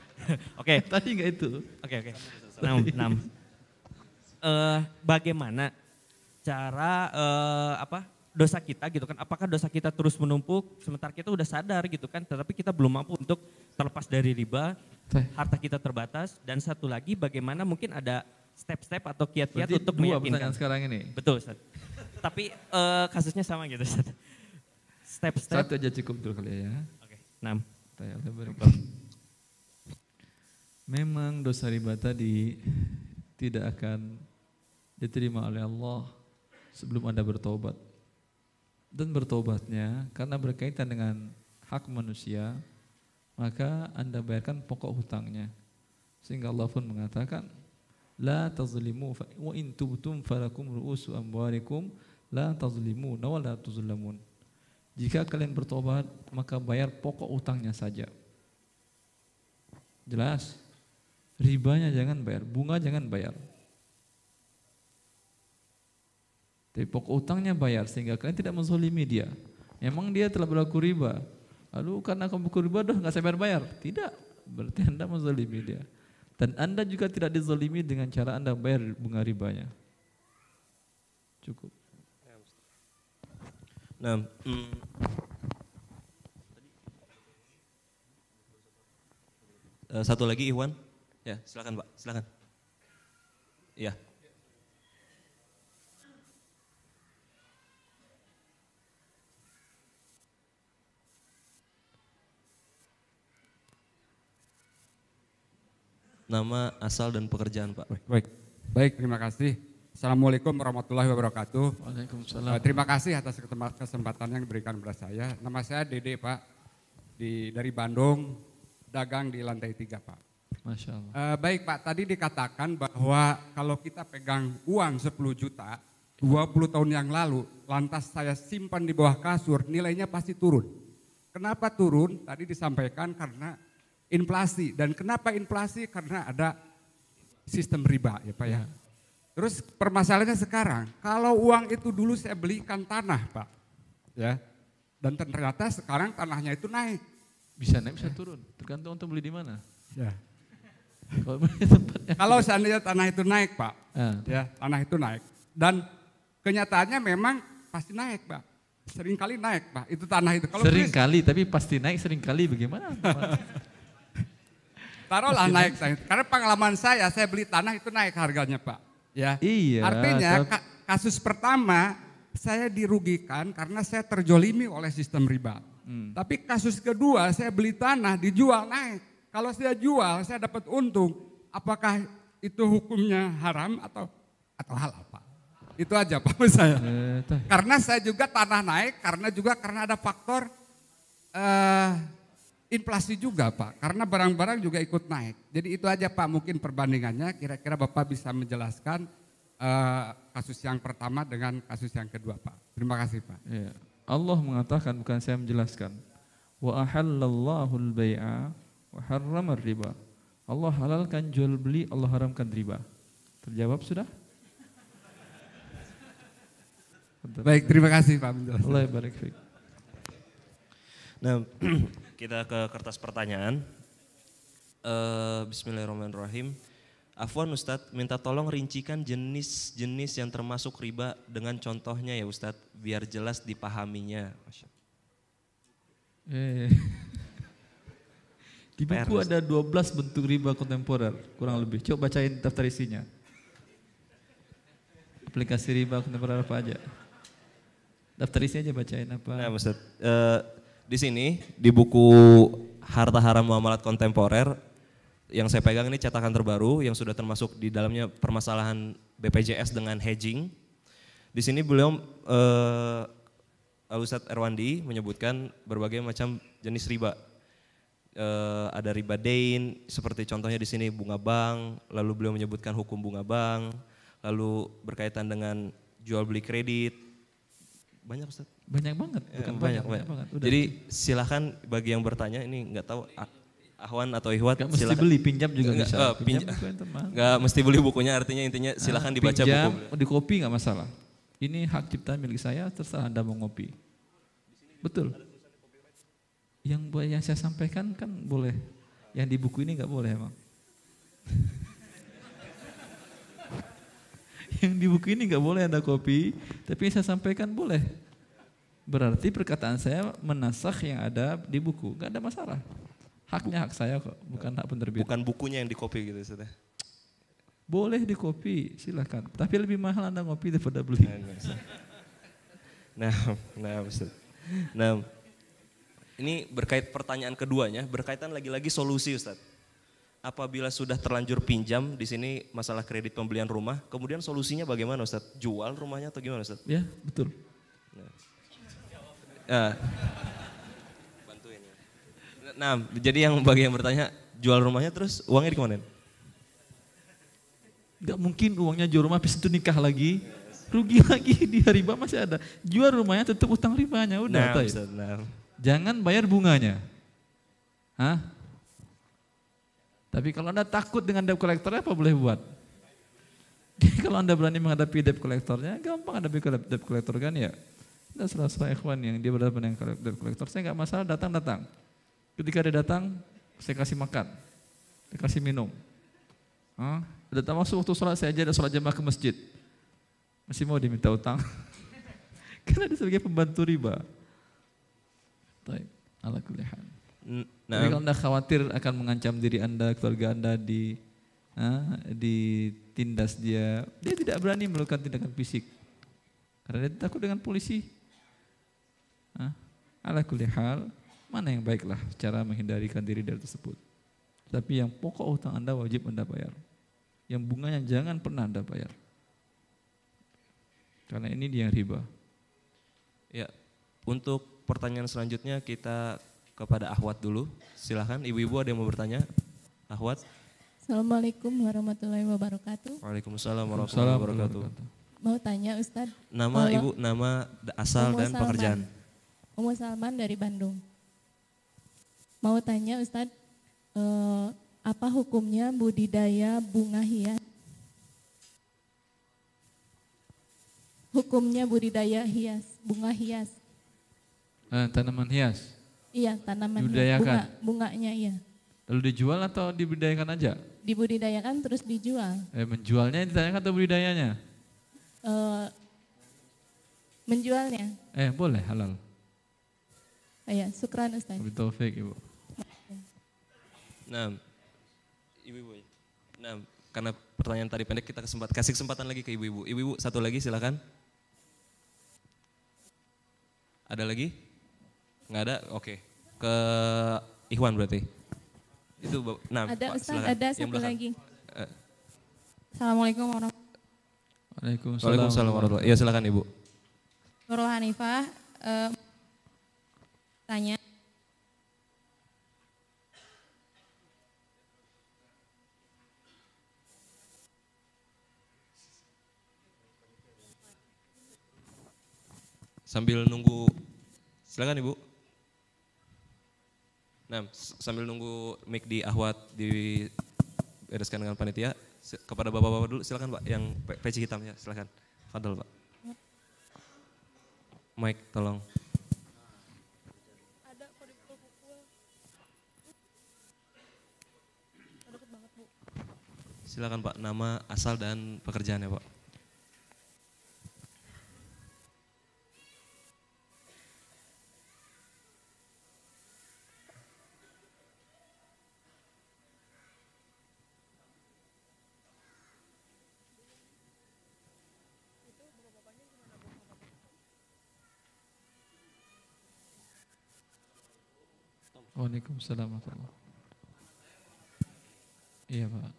Oke. Tadi enggak itu. Oke. 6. Bagaimana cara dosa kita gitu kan, apakah dosa kita terus menumpuk sementara kita udah sadar gitu kan, tetapi kita belum mampu untuk terlepas dari riba, harta kita terbatas. Dan satu lagi bagaimana mungkin ada step-step atau kiat-kiat untuk meyakinkan. Pertanyaan sekarang ini. Betul Ustaz. Tapi kasusnya sama gitu Ustaz. Step-step. Satu aja cukup dulu kali ya. Oke. 6. Memang dosa riba tadi tidak akan diterima oleh Allah sebelum Anda bertobat. Dan bertobatnya karena berkaitan dengan hak manusia, maka Anda bayarkan pokok hutangnya. Sehingga Allah pun mengatakan, la tazlimu wa in tubtum falakum ru'usu amwalikum la tazlimuna wa la tuzlamun. Jika kalian bertobat, maka bayar pokok utangnya saja. Jelas? Ribanya jangan bayar, bunga jangan bayar. Tapi pokok utangnya bayar sehingga kalian tidak menzalimi dia. Memang dia telah berlaku riba. Lalu karena kamu berlaku riba dah enggak saya bayar. Tidak, berarti Anda menzalimi dia. Dan Anda juga tidak dizalimi dengan cara Anda bayar bunga ribanya. Cukup. Nah, satu lagi Iwan. Ya, silakan Pak, silakan. Iya. Nama, asal, dan pekerjaan Pak. Baik, terima kasih. Assalamualaikum warahmatullahi wabarakatuh. Waalaikumsalam. Terima kasih atas kesempatan yang diberikan kepada saya. Nama saya Dede Pak, dari Bandung, dagang di lantai 3 Pak. Masya Allah. Baik Pak, tadi dikatakan bahwa kalau kita pegang uang 10 juta, 20 tahun yang lalu, lantas saya simpan di bawah kasur, nilainya pasti turun. Kenapa turun? Tadi disampaikan karena inflasi. Dan kenapa inflasi? Karena ada sistem riba ya Pak ya. Terus permasalahannya sekarang, kalau uang itu dulu saya belikan tanah Pak. Ya. Dan ternyata sekarang tanahnya itu naik. Bisa naik, bisa turun. Tergantung untuk beli di mana. Ya. Kalau beli tempatnya. Kalau seandainya tanah itu naik, Pak, Ah. ya tanah itu naik. Dan kenyataannya memang pasti naik, Pak. Sering kali naik, Pak. Itu tanah itu. Kalau Sering beli, kali, tapi pasti naik sering kali bagaimana? taruhlah naik. Karena pengalaman saya beli tanah itu naik harganya, Pak. Ya. Iya. Artinya kasus pertama saya dirugikan karena saya terjolimi oleh sistem riba. Tapi kasus kedua saya beli tanah dijual naik. Kalau saya jual saya dapat untung. Apakah itu hukumnya haram atau halal, Pak? Itu aja Pak menurut saya. Karena saya juga tanah naik karena ada faktor inflasi juga Pak. Karena barang-barang juga ikut naik. Jadi itu aja Pak mungkin perbandingannya. Kira-kira Bapak bisa menjelaskan kasus yang pertama dengan kasus yang kedua Pak. Terima kasih Pak. Ya. Allah mengatakan, bukan saya menjelaskan. Wa ahallallahu al-bai'a wa harrama riba. Allah halalkan jual beli, Allah haramkan riba. Terjawab sudah? Baik, terima kasih Pak menjelaskan. Allah barik fiik. Nah, kita ke kertas pertanyaan. Bismillahirrahmanirrahim. Afwan Ustadz, minta tolong rincikan jenis-jenis yang termasuk riba dengan contohnya ya Ustadz, biar jelas dipahaminya. Di buku ada 12 bentuk riba kontemporer, kurang lebih. Coba bacain daftar isinya. Aplikasi riba kontemporer apa aja? Daftar isinya aja bacain apa. Nah Ustadz, di sini di buku Harta Haram Muamalat Kontemporer, yang saya pegang ini cetakan terbaru yang sudah termasuk di dalamnya permasalahan BPJS dengan hedging. Di sini beliau Al-Ustadz Erwandi menyebutkan berbagai macam jenis riba. Ada riba dain, seperti contohnya di sini bunga bank, lalu beliau menyebutkan hukum bunga bank, lalu berkaitan dengan jual beli kredit. Banyak Ustadz? Banyak banget, bukan banyak banget. Udah. Jadi silakan bagi yang bertanya, ini nggak tahu Ahwan atau Ihwat, gak mesti silakan. beli, pinjam juga bisa. Gak mesti beli bukunya, artinya intinya silakan dibaca pinjam, buku. di kopi nggak masalah. Ini hak cipta milik saya, terserah Anda mau ngopi. Betul. Yang saya sampaikan kan boleh, yang di buku ini nggak boleh emang. Yang di buku ini nggak boleh Anda kopi, tapi yang saya sampaikan boleh. Berarti perkataan saya menasakh yang ada di buku, nggak ada masalah. Haknya hak saya kok, bukan hak penerbit. Bukan bukunya yang dikopi gitu Ustaz. Boleh dikopi, silakan. Tapi lebih mahal Anda ngopi daripada beli. Nah Ustaz. Nah, ini berkait pertanyaan keduanya, berkaitan lagi-lagi solusi Ustaz. Apabila sudah terlanjur pinjam, di sini masalah kredit pembelian rumah, kemudian solusinya bagaimana Ustaz? Jual rumahnya atau gimana Ustaz? Ya, betul. Bantuin ya. Nah, jadi yang bagi yang bertanya, jual rumahnya terus uangnya dikemanain? Gak mungkin uangnya jual rumah habis itu nikah lagi, rugi lagi, dia riba masih ada. Jual rumahnya tetap utang ribanya, udah. Nah, Ustaz, nah. Jangan bayar bunganya. Hah? Tapi kalau Anda takut dengan debt collectornya apa boleh buat? Kalau Anda berani menghadapi debt collectornya, gampang hadapi debt collector kan ya. Ada salah ikhwan yang dia berhadapan dengan debt collector, saya nggak masalah, datang. Ketika dia datang, saya kasih makan, saya kasih minum. Datang masuk waktu sholat, saya aja ada sholat jamaah ke masjid. Masih mau diminta utang? Karena dia sebagai pembantu riba. Baik, ala kulli hal. Tapi kalau Anda khawatir akan mengancam diri Anda, keluarga Anda ditindas dia tidak berani melakukan tindakan fisik. Karena dia takut dengan polisi. Ala kulli hal, mana yang baiklah cara menghindarikan diri dari tersebut. Tapi yang pokok utang Anda wajib Anda bayar. Yang bunganya jangan pernah Anda bayar. Karena ini dia yang riba. Ya, untuk pertanyaan selanjutnya kita kepada Ahwat dulu. Silahkan, ibu-ibu ada yang mau bertanya? Ahwat. Assalamualaikum warahmatullahi wabarakatuh. Waalaikumsalam warahmatullahi wabarakatuh. Mau tanya Ustadz. Nama ibu, nama, asal dan pekerjaan. Ummu Salman dari Bandung. Mau tanya Ustadz, apa hukumnya budidaya bunga hias? Hukumnya budidaya hias, bunga hias. Tanaman hias. Iya, tanaman hias. Dibudidayakan? Bunganya iya. Lalu dijual atau dibudidayakan aja? Dibudidayakan terus dijual. Menjualnya ditanyakan atau budidayanya? Menjualnya. Boleh, halal. Iya, syukran Ustaz. Wabillahi taufik, Ibu. Nah, ibu-ibu. Nah, karena pertanyaan tadi pendek, kita kasih kesempatan lagi ke ibu-ibu. Ibu-ibu satu lagi silakan. Ada lagi? Nggak ada? Oke. Ke Ikhwan berarti. Itu nah, ada Pak, Ustaz, silakan. ada Yang satu belakang. lagi. Assalamualaikum warahmatullahi Waalaikumsalam warahmatullahi. Iya, silakan Ibu. Nurul Hanifah tanya Sambil nunggu, silakan Ibu. Nah, sambil nunggu mic di Ahwat dibereskan dengan panitia, kepada bapak-bapak dulu, silakan Pak, yang peci hitamnya, silakan. Fadol Pak. Mic tolong. Silakan Pak, nama, asal dan pekerjaannya Pak. Waalaikumsalam warahmatullahi. Iya Pak.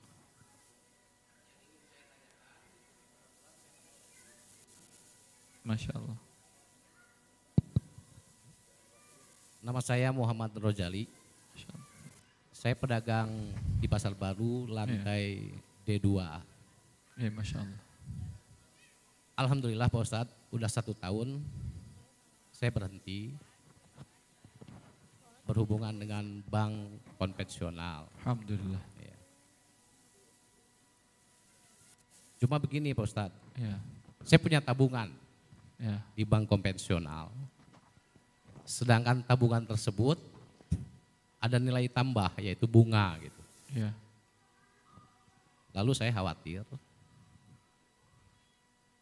Masya Allah. Nama saya Muhammad Rojali. Saya pedagang di Pasar Baru, lantai D2. Iya, Masya Allah. Alhamdulillah Pak Ustadz, udah 1 tahun saya berhenti berhubungan dengan bank konvensional. Alhamdulillah. Ya. Cuma begini Pak Ustadz, saya punya tabungan di bank konvensional. Sedangkan tabungan tersebut ada nilai tambah yaitu bunga gitu. Lalu saya khawatir.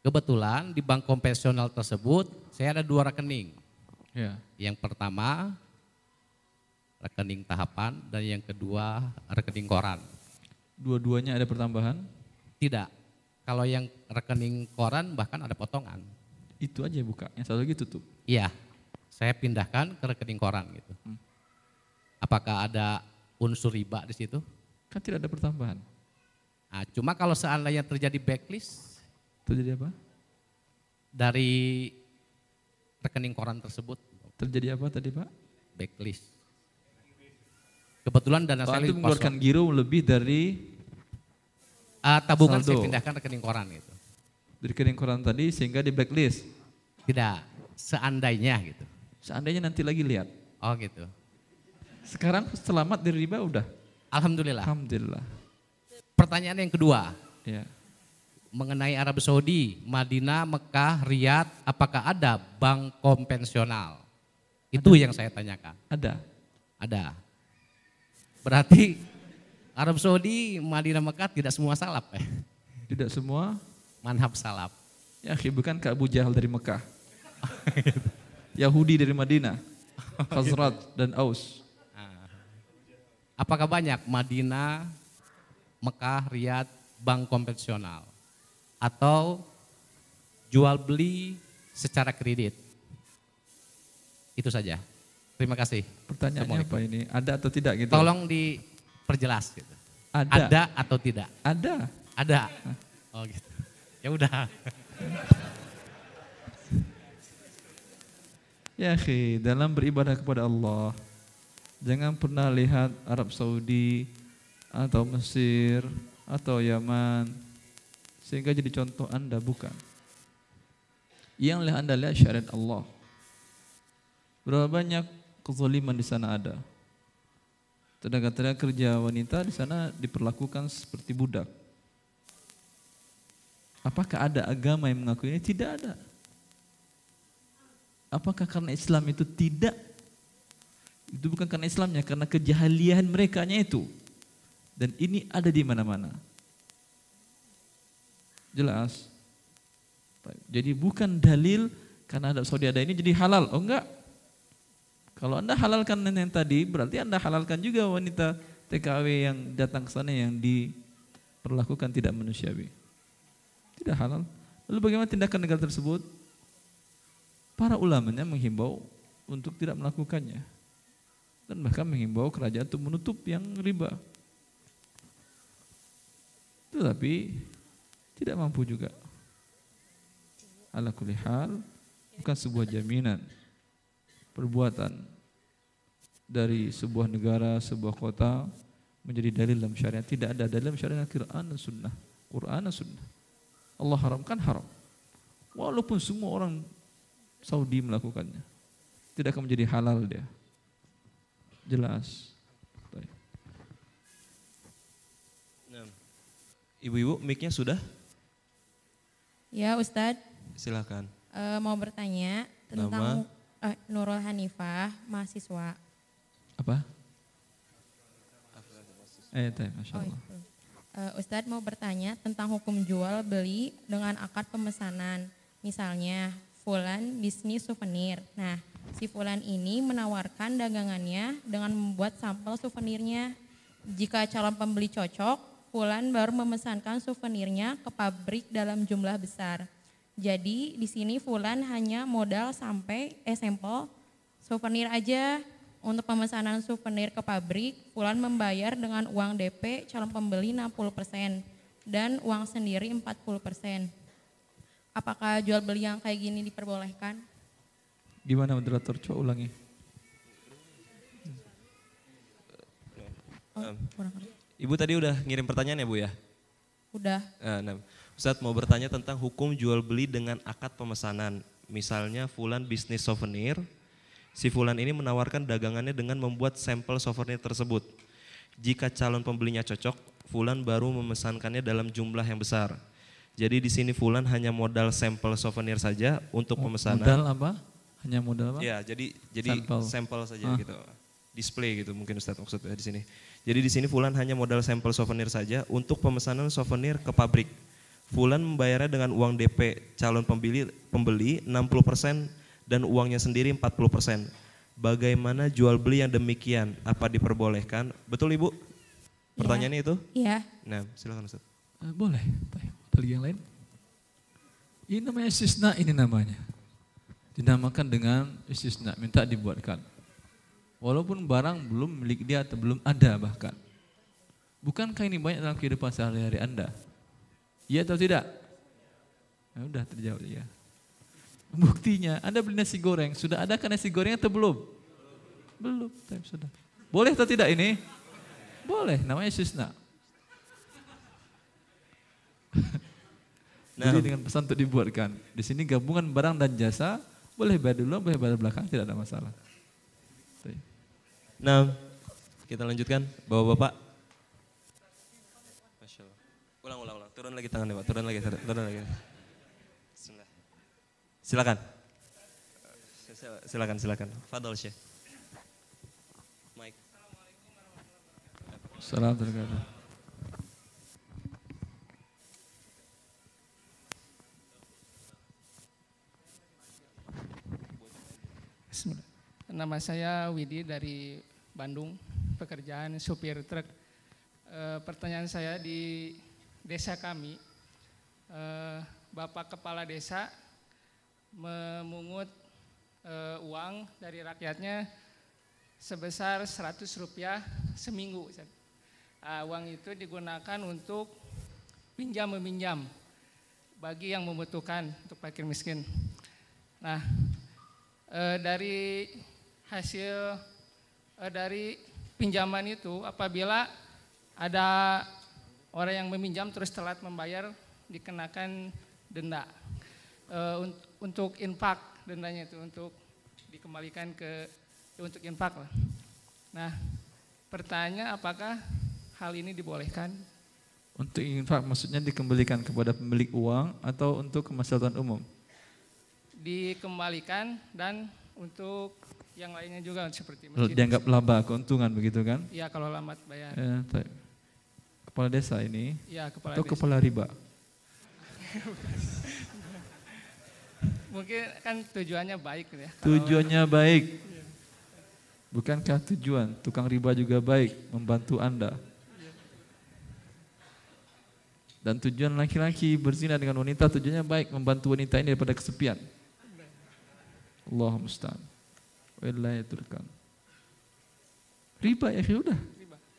Kebetulan di bank konvensional tersebut saya ada 2 rekening. Yang pertama rekening tahapan dan yang kedua rekening koran. Dua-duanya ada pertambahan? Tidak. Kalau yang rekening koran bahkan ada potongan. Itu aja buka, yang satu lagi tutup. Iya, saya pindahkan ke rekening koran gitu. Apakah ada unsur riba di situ? Kan tidak ada pertambahan. Nah, cuma kalau seandainya terjadi backlist. Terjadi apa? Dari rekening koran tersebut. Terjadi apa tadi Pak? Backlist. Kebetulan dana saya itu mengeluarkan giro lebih dari tabungan saldo. saya pindahkan rekening koran gitu. Dari rekening koran tadi sehingga di blacklist? Tidak, seandainya gitu. Seandainya nanti lagi lihat. Oh gitu. Sekarang selamat dari riba udah? Alhamdulillah. Alhamdulillah. Pertanyaan yang kedua. Ya. Mengenai Arab Saudi, Madinah, Mekah, Riyadh, apakah ada bank konvensional? Itu yang saya tanyakan. Ada. Ada. Berarti Arab Saudi, Madinah, Mekah tidak semua salaf ya? Tidak semua? Manhab salaf. Ya bukan ke Abu Jahal dari Mekah. Yahudi dari Madinah. Khazraj dan Aus. Apakah banyak Madinah, Mekah, Riyadh, bank konvensional? Atau jual beli secara kredit? Itu saja. Terima kasih. Pertanyaannya apa ini? Ada atau tidak gitu? Tolong diperjelas gitu. Ada. Ada atau tidak? Ada. Ada. Oh gitu. Ya udah. Ya akhi, dalam beribadah kepada Allah, jangan pernah lihat Arab Saudi atau Mesir atau Yaman sehingga jadi contoh Anda, bukan. Yang Anda lihat syariat Allah. Berapa banyak kezaliman di sana ada. Tenaga-tenaga kerja wanita di sana diperlakukan seperti budak. Apakah ada agama yang mengakui ini? Tidak ada. Apakah karena Islam itu tidak? Itu bukan karena Islamnya, karena kejahilian merekanya itu. Dan ini ada di mana-mana. Jelas. Jadi bukan dalil karena ada Saudi ada ini jadi halal. Oh enggak. Kalau Anda halalkan yang tadi, berarti Anda halalkan juga wanita TKW yang datang ke sana yang diperlakukan tidak manusiawi. Tidak halal. Lalu bagaimana tindakan negara tersebut? Para ulamanya menghimbau untuk tidak melakukannya. Dan bahkan menghimbau kerajaan untuk menutup yang riba. Tetapi tidak mampu juga. Ala kulli hal, bukan sebuah jaminan perbuatan dari sebuah negara, sebuah kota menjadi dalil dalam syariat. Tidak ada dalil dalam syariat Quran dan Sunnah. Quran dan Sunnah. Allah haramkan haram. Walaupun semua orang Saudi melakukannya, tidak akan menjadi halal dia. Jelas. Nah, ibu-ibu, mic-nya sudah? Ya Ustadz. Silakan. Mau bertanya tentang Nurul Hanifah, mahasiswa. Apa? Masya Allah. Ustadz mau bertanya tentang hukum jual beli dengan akad pemesanan. Misalnya, Fulan bisnis souvenir. Nah, si Fulan ini menawarkan dagangannya dengan membuat sampel souvenirnya. Jika calon pembeli cocok, Fulan baru memesankan souvenirnya ke pabrik dalam jumlah besar. Jadi di sini Fulan hanya modal sampai sampel souvenir aja. Untuk pemesanan souvenir ke pabrik, Fulan membayar dengan uang DP calon pembeli 60% dan uang sendiri 40%. Apakah jual beli yang kayak gini diperbolehkan? Gimana moderator? Coba ulangi. Ibu tadi udah ngirim pertanyaan ya Bu ya? Udah. Nah, Ustadz mau bertanya tentang hukum jual beli dengan akad pemesanan. Misalnya Fulan bisnis souvenir, si Fulan ini menawarkan dagangannya dengan membuat sampel souvenir tersebut. Jika calon pembelinya cocok, Fulan baru memesankannya dalam jumlah yang besar. Jadi di sini Fulan hanya modal sampel souvenir saja untuk pemesanan. Modal apa? Hanya modal apa? Ya, jadi sampel saja gitu. Display gitu mungkin Ustadz maksudnya di sini. Jadi di sini Fulan hanya modal sampel souvenir saja untuk pemesanan souvenir ke pabrik. Fulan membayarnya dengan uang DP calon pembeli 60% dan uangnya sendiri 40%. Bagaimana jual beli yang demikian? Apa diperbolehkan? Betul Ibu? Pertanyaannya itu? Iya. Nah, silakan Ustaz. Boleh. Ada yang lain? Ini namanya istisna, ini namanya. Dinamakan dengan istisna, minta dibuatkan. Walaupun barang belum milik dia atau belum ada bahkan. Bukankah ini banyak dalam kehidupan sehari-hari Anda? Iya atau tidak? Nah, udah terjawab ya. Buktinya, Anda beli nasi goreng, sudah ada kan nasi goreng atau belum? Belum, tapi sudah. Boleh atau tidak ini? Boleh, namanya istisna. Jadi dengan pesan untuk dibuatkan. Di sini gabungan barang dan jasa, boleh bayar dulu, boleh bayar belakang, tidak ada masalah. Nah, kita lanjutkan, Bapak-bapak. Masya Allah. Ulang. Turun lagi tangannya Pak, turun lagi. Silakan. Fadol Syekh. Mike. Assalamualaikum. Bismillah. Nama saya Widi dari Bandung, pekerjaan supir truk. Pertanyaan saya di desa kami, Bapak Kepala Desa memungut uang dari rakyatnya sebesar Rp100 seminggu. Uang itu digunakan untuk pinjam-meminjam bagi yang membutuhkan, untuk fakir miskin. Nah, dari hasil dari pinjaman itu, apabila ada orang yang meminjam terus telat membayar, dikenakan denda. Untuk infak, dendanya itu untuk dikembalikan untuk infak lah. Nah, pertanyaan apakah hal ini dibolehkan? Untuk infak maksudnya dikembalikan kepada pemilik uang atau untuk kemaslahatan umum? dikembalikan dan untuk yang lainnya juga seperti masjid. Dianggap laba, keuntungan begitu kan? Iya, kalau lambat bayar. Ya, kepala desa ini Iya, kepala atau desa. kepala riba? Mungkin kan tujuannya baik ya. Tujuannya baik. Bukankah tujuan tukang riba juga baik, membantu Anda? Dan tujuan laki-laki berzina dengan wanita tujuannya baik, membantu wanita ini daripada kesepian. Allahumma musta'an. Wallahi turkan. Riba ya udah.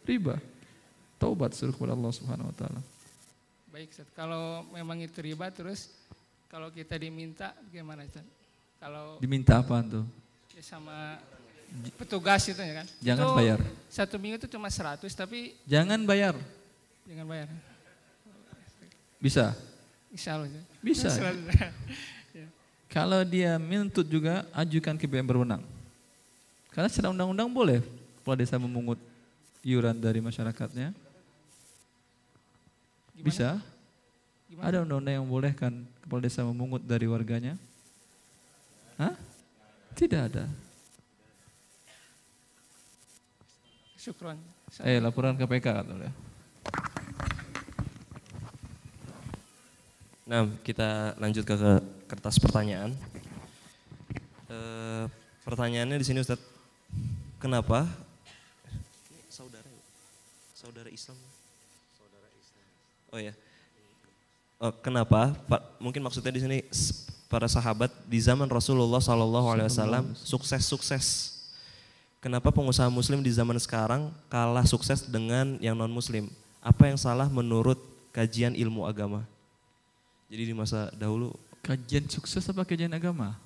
Riba. Taubat suruh kepada Allah Subhanahu wa taala. Baik, Ustaz. Kalau memang itu riba, terus kalau kita diminta gimana, Ustaz? Kalau Diminta apaan tuh? ya sama petugas itu ya kan? Jangan Itu bayar. 1 minggu itu cuma 100, tapi Jangan bayar. jangan bayar. Bisa? Insya Allah. Ustaz. Bisa. Ya. Kalau dia menuntut juga, ajukan ke BM berwenang. Karena secara undang-undang boleh kepala desa memungut iuran dari masyarakatnya. Gimana? Bisa. Gimana? Ada undang-undang yang bolehkan kepala desa memungut dari warganya? Hah? Tidak ada. Syukron. Laporan KPK katanya. Nah, kita lanjut ke kertas pertanyaan. Pertanyaannya di sini Ustadz, kenapa saudara Islam? Oh ya, kenapa? Mungkin maksudnya di sini para sahabat di zaman Rasulullah SAW sukses. Kenapa pengusaha Muslim di zaman sekarang kalah sukses dengan yang non Muslim? Apa yang salah menurut kajian ilmu agama? Jadi di masa dahulu Kajian sukses apa kajian agama?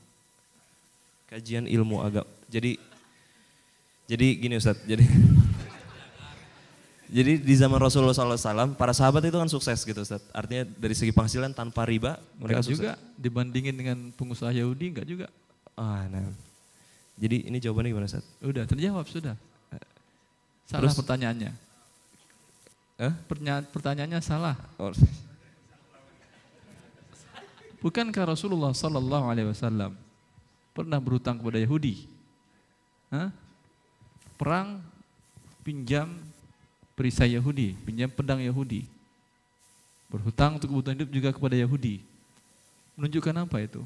Kajian ilmu agama. Jadi gini Ustadz. Jadi di zaman Rasulullah SAW para sahabat itu kan sukses gitu Ustadz. Artinya dari segi penghasilan tanpa riba mereka Enggak sukses. juga dibandingin dengan pengusaha Yahudi enggak juga. Nah. Jadi ini jawabannya gimana Ustadz? Udah terjawab sudah. Salah Terus? pertanyaannya. Pertanyaannya salah. Bukankah Rasulullah Sallallahu Alaihi Wasallam pernah berhutang kepada Yahudi? Perang pinjam perisai Yahudi, pinjam pedang Yahudi. Berhutang untuk kebutuhan hidup juga kepada Yahudi. Menunjukkan apa itu?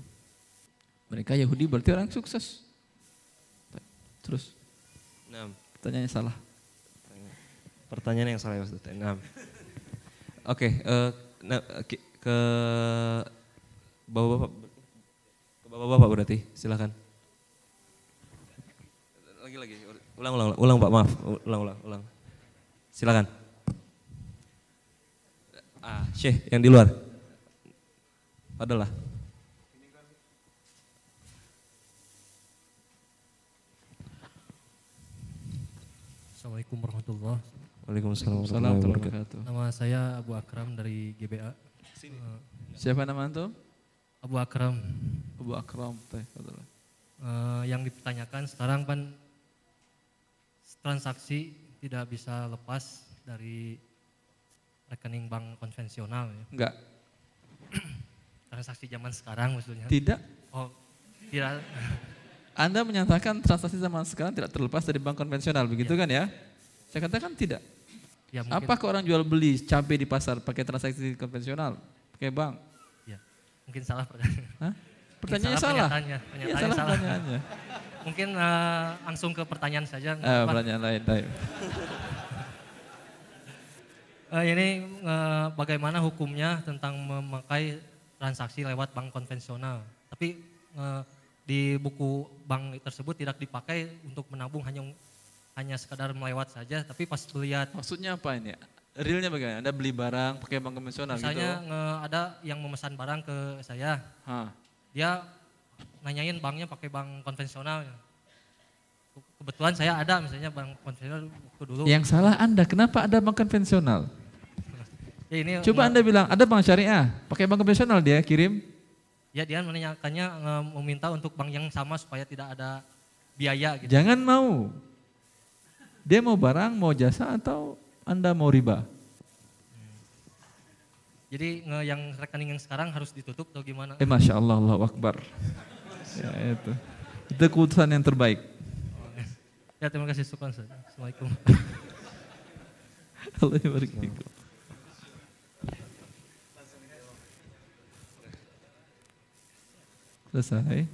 Mereka Yahudi berarti orang sukses. Terus? Nah, pertanyaannya salah. Pertanyaan yang salah ya Ustaz. Nah. Oke, ke Bapak-bapak berarti, silakan. Lagi. Ulang Pak, maaf. Ulang. Silakan. Syekh yang di luar. Adalah. Assalamualaikum warahmatullahi wabarakatuh. Waalaikumsalam warahmatullahi wabarakatuh. Nama saya Abu Akram dari GBA. Siapa nama itu? Abu Akram. Abu Akram, yang dipertanyakan sekarang kan transaksi tidak bisa lepas dari rekening bank konvensional ya. Enggak. Transaksi zaman sekarang maksudnya. Tidak. Oh, tidak. Anda menyatakan transaksi zaman sekarang tidak terlepas dari bank konvensional, begitu kan ya? Saya katakan tidak. Ya, mungkin. Apakah orang jual beli cabai di pasar pakai transaksi konvensional, pakai bank? Ya, mungkin salah pertanyaan. Pertanyaannya salah. Pertanyaannya salah salah. pertanyaannya. Mungkin langsung ke pertanyaan saja. Pertanyaan lain. Ini bagaimana hukumnya tentang memakai transaksi lewat bank konvensional? Tapi di buku bank tersebut tidak dipakai untuk menabung, hanya sekadar melewat saja. Tapi pas melihat. Maksudnya apa ini? Realnya bagaimana? Anda beli barang pakai bank konvensional misalnya, gitu? ada yang memesan barang ke saya. Dia nanyain banknya pakai bank konvensional. Kebetulan saya ada misalnya bank konvensional dulu. Yang salah Anda, kenapa ada bank konvensional? Ya, ini coba Anda bilang, ada bank syariah, pakai bank konvensional dia kirim. Ya, dia menanyakannya meminta untuk bank yang sama supaya tidak ada biaya gitu. Jangan mau. Dia mau barang, mau jasa, atau Anda mau riba? Jadi yang rekening yang sekarang harus ditutup atau gimana? Masya Allah, Allahu Akbar. Ya itu. Itu keputusan yang terbaik. Ya terima kasih Sukron. Assalamualaikum. Allah barik fikum. Selesai.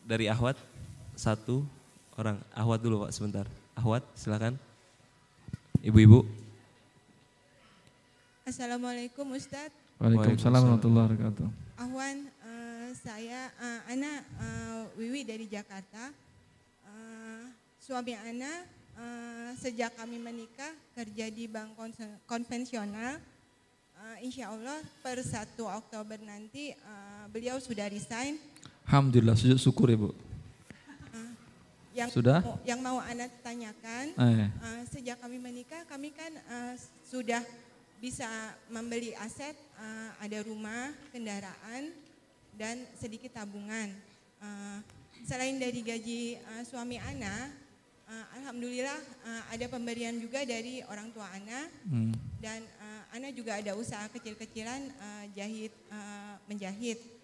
Dari Ahwat satu orang. Ahwat dulu Pak sebentar. Ahwat silakan. Ibu-ibu. Assalamualaikum Ustadz. Waalaikumsalam warahmatullahi wabarakatuh. Ahwan, saya Ana Wiwi dari Jakarta. Suami Ana sejak kami menikah kerja di bank konvensional. Insya Allah per 1 Oktober nanti beliau sudah resign. Alhamdulillah, sujud syukur Ibu. Sudah? Yang mau Ana tanyakan, sejak kami menikah kami kan sudah bisa membeli aset, ada rumah, kendaraan, dan sedikit tabungan. Selain dari gaji suami Ana, alhamdulillah ada pemberian juga dari orang tua Ana, dan Ana juga ada usaha kecil-kecilan jahit, menjahit.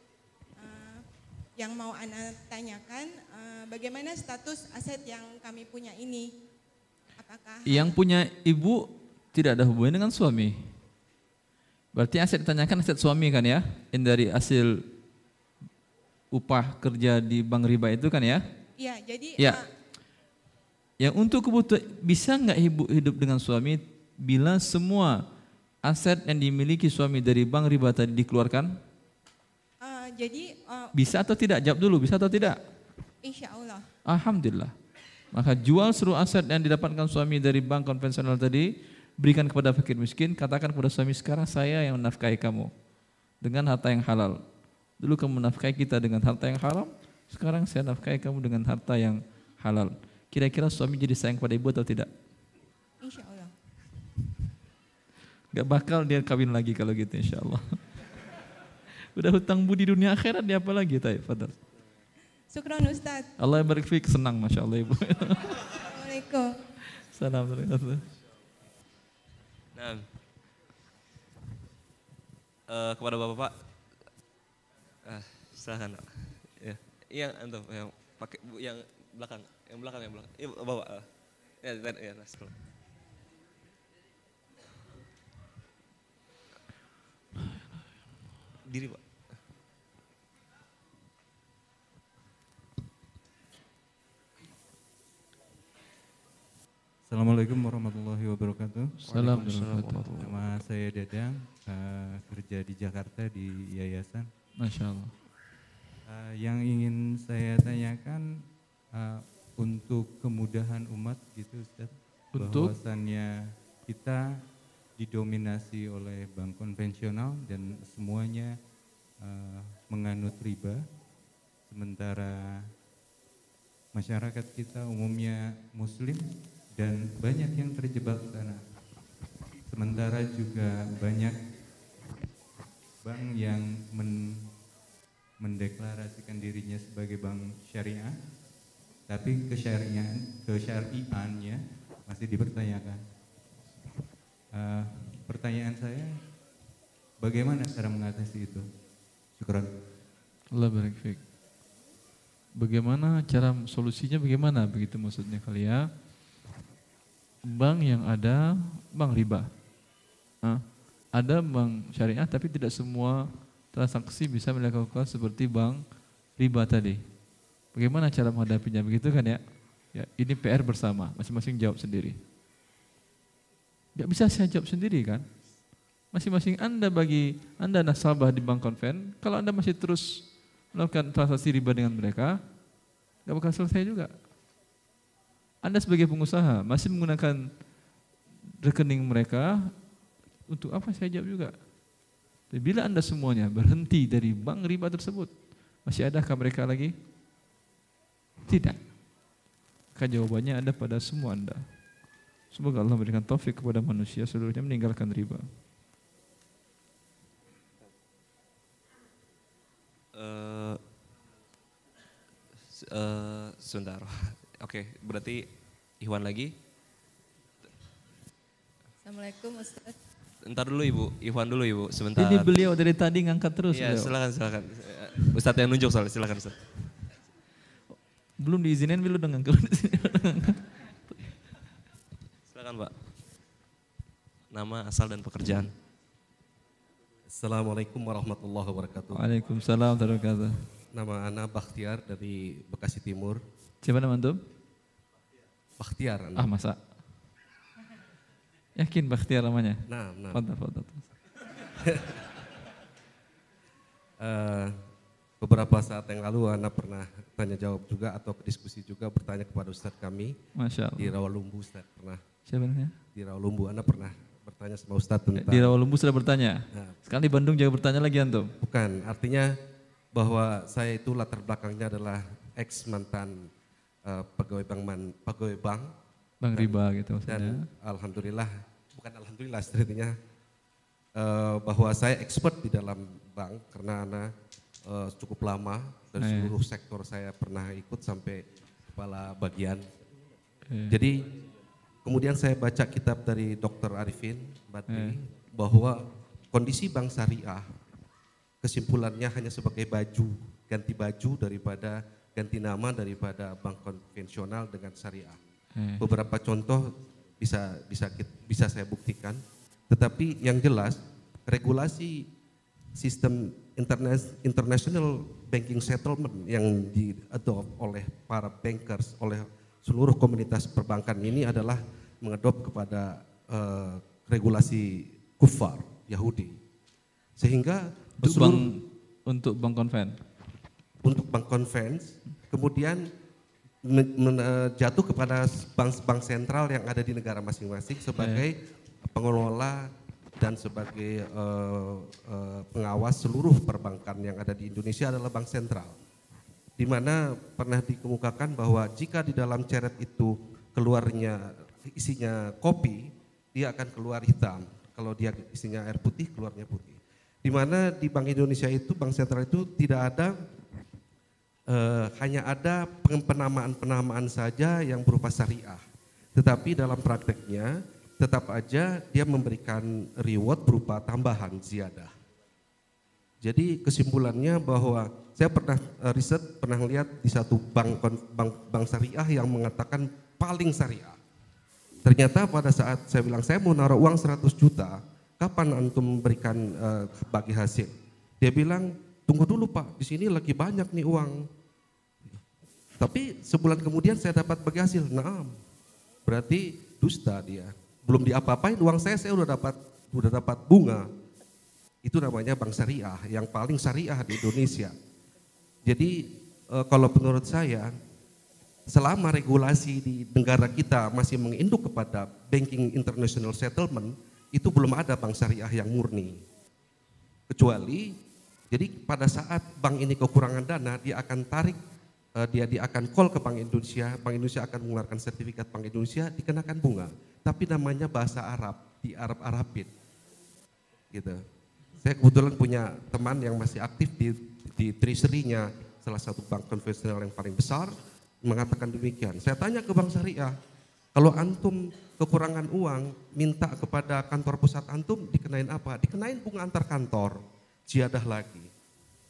Yang mau Ana tanyakan, bagaimana status aset yang kami punya ini? Apakah yang punya ibu tidak ada hubungan dengan suami? Berarti aset ditanyakan aset suami kan ya? Yang dari hasil upah kerja di bank riba itu kan ya? Iya, jadi ya. Yang untuk kebutuhan, bisa nggak ibu hidup dengan suami bila semua aset yang dimiliki suami dari bank riba tadi dikeluarkan? Bisa atau tidak? Jawab dulu, bisa atau tidak? Insya Allah. Alhamdulillah. Maka jual seluruh aset yang didapatkan suami dari bank konvensional tadi, berikan kepada fakir miskin, katakan kepada suami, sekarang saya yang menafkahi kamu dengan harta yang halal. Dulu kamu menafkahi kita dengan harta yang haram, sekarang saya nafkahi kamu dengan harta yang halal. Kira-kira suami jadi sayang pada ibu atau tidak? Insya Allah. Gak bakal dia kawin lagi kalau gitu insya Allah. Udah hutang budi dunia akhirat dia apa lagi? Fadal. Syukron Ustaz. Allah barik fiik, senang Masya Allah Ibu. Assalamualaikum. Assalamualaikum. Nah, kepada bapak-bapak, silakan. Ya, yang antum yang pakai yang belakang. Iya, bawa. Ya, sekolah. Diri, Pak. Assalamualaikum warahmatullahi wabarakatuh. Assalamualaikum. Nama saya Dadang, kerja di Jakarta di yayasan. Masya Allah. Yang ingin saya tanyakan untuk kemudahan umat gitu Ustaz. Untuk? Bahwasannya kita didominasi oleh bank konvensional dan semuanya menganut riba, sementara masyarakat kita umumnya muslim dan banyak yang terjebak sana. Sementara juga banyak bank yang mendeklarasikan dirinya sebagai bank syariah, tapi kesyariahannya masih dipertanyakan. Pertanyaan saya, bagaimana cara mengatasi itu? Syukran. Allah barik fiik. Bagaimana cara solusinya, bagaimana begitu maksudnya kali ya? Bank yang ada bank riba, ada bank syariah tapi tidak semua transaksi bisa dilakukan seperti bank riba tadi. Bagaimana cara menghadapinya, begitu kan ya? Ya, ini PR bersama, masing-masing jawab sendiri. Gak bisa saya jawab sendiri kan? Masing-masing Anda nasabah di bank konven, kalau Anda masih terus melakukan transaksi riba dengan mereka, gak bakal selesai juga. Anda sebagai pengusaha masih menggunakan rekening mereka, untuk apa saya jawab juga. Tapi bila Anda semuanya berhenti dari bank riba tersebut, masih adakah mereka lagi? Tidak. Maka jawabannya ada pada semua Anda. Semoga Allah memberikan taufik kepada manusia seluruhnya meninggalkan riba. Sebentar. Oke, berarti Ikhwan lagi. Assalamualaikum Ustaz. Ntar dulu Ibu, Ikhwan dulu Ibu, sebentar. Ini beliau dari tadi ngangkat terus. Iya, silakan. Ustadz yang nunjuk soalnya, silakan Ustadz. Belum diizinin, belum udah ngangkat. Silakan Pak. Nama, asal dan pekerjaan. Assalamualaikum warahmatullahi wabarakatuh. Waalaikumsalam warahmatullahi wabarakatuh. Nama Ana Bakhtiar dari Bekasi Timur. Siapa nama antum? Bakhtiar. Ah, masa? Yakin Bakhtiar namanya? Nah. Foto. Beberapa saat yang lalu Ana pernah tanya jawab juga atau diskusi juga bertanya kepada Ustadz kami. Masya Allah. Di Rawalumbu Ustadz pernah. Siapa namanya? Di Rawalumbu Ana pernah bertanya sama Ustadz tentang. Di Rawalumbu sudah bertanya? Nah. Sekarang di Bandung jangan bertanya lagi antum? Bukan, artinya bahwa saya itu latar belakangnya adalah ex mantan pegawai bank. Bank riba gitu maksudnya. Dan alhamdulillah, bukan alhamdulillah sebenarnya bahwa saya expert di dalam bank karena Ana cukup lama dari seluruh sektor saya pernah ikut sampai kepala bagian. Jadi kemudian saya baca kitab dari Dr. Arifin Badri bahwa kondisi bank syariah kesimpulannya hanya sebagai ganti baju daripada ganti nama daripada bank konvensional dengan syariah. Beberapa contoh bisa saya buktikan, tetapi yang jelas regulasi sistem international banking settlement yang diadopt oleh para bankers, oleh seluruh komunitas perbankan ini adalah mengadop kepada regulasi kufar Yahudi, sehingga untuk bank konven. Untuk bank konven, kemudian jatuh kepada bank sentral yang ada di negara masing-masing sebagai pengelola dan sebagai pengawas seluruh perbankan yang ada di Indonesia adalah bank sentral. Di mana pernah dikemukakan bahwa jika di dalam ceret itu keluarnya isinya kopi, dia akan keluar hitam. Kalau dia isinya air putih, keluarnya putih. Di mana di Bank Indonesia itu, bank sentral itu tidak ada hanya ada penamaan saja yang berupa syariah. Tetapi dalam prakteknya tetap aja dia memberikan reward berupa tambahan ziyadah. Jadi kesimpulannya bahwa saya pernah riset, pernah lihat di satu bank syariah yang mengatakan paling syariah. Ternyata pada saat saya bilang saya mau naruh uang 100 juta, kapan antum memberikan bagi hasil? Dia bilang, tunggu dulu Pak, di sini lagi banyak nih uang. Tapi sebulan kemudian saya dapat bagi hasil, berarti dusta dia. Belum diapa-apain uang saya udah dapat bunga. Itu namanya bank syariah, yang paling syariah di Indonesia. Jadi kalau menurut saya, selama regulasi di negara kita masih menginduk kepada banking international settlement, itu belum ada bank syariah yang murni. Kecuali, jadi pada saat bank ini kekurangan dana, dia akan tarik, dia akan call ke Bank Indonesia akan mengeluarkan sertifikat Bank Indonesia, dikenakan bunga. Tapi namanya bahasa Arab, di Arab-Arabin. Gitu. Saya kebetulan punya teman yang masih aktif di treasury-nya salah satu bank konvensional yang paling besar, mengatakan demikian. Saya tanya ke bank syariah, kalau antum kekurangan uang, minta kepada kantor pusat antum, dikenain apa? Dikenain bunga antar kantor, ziyadah lagi.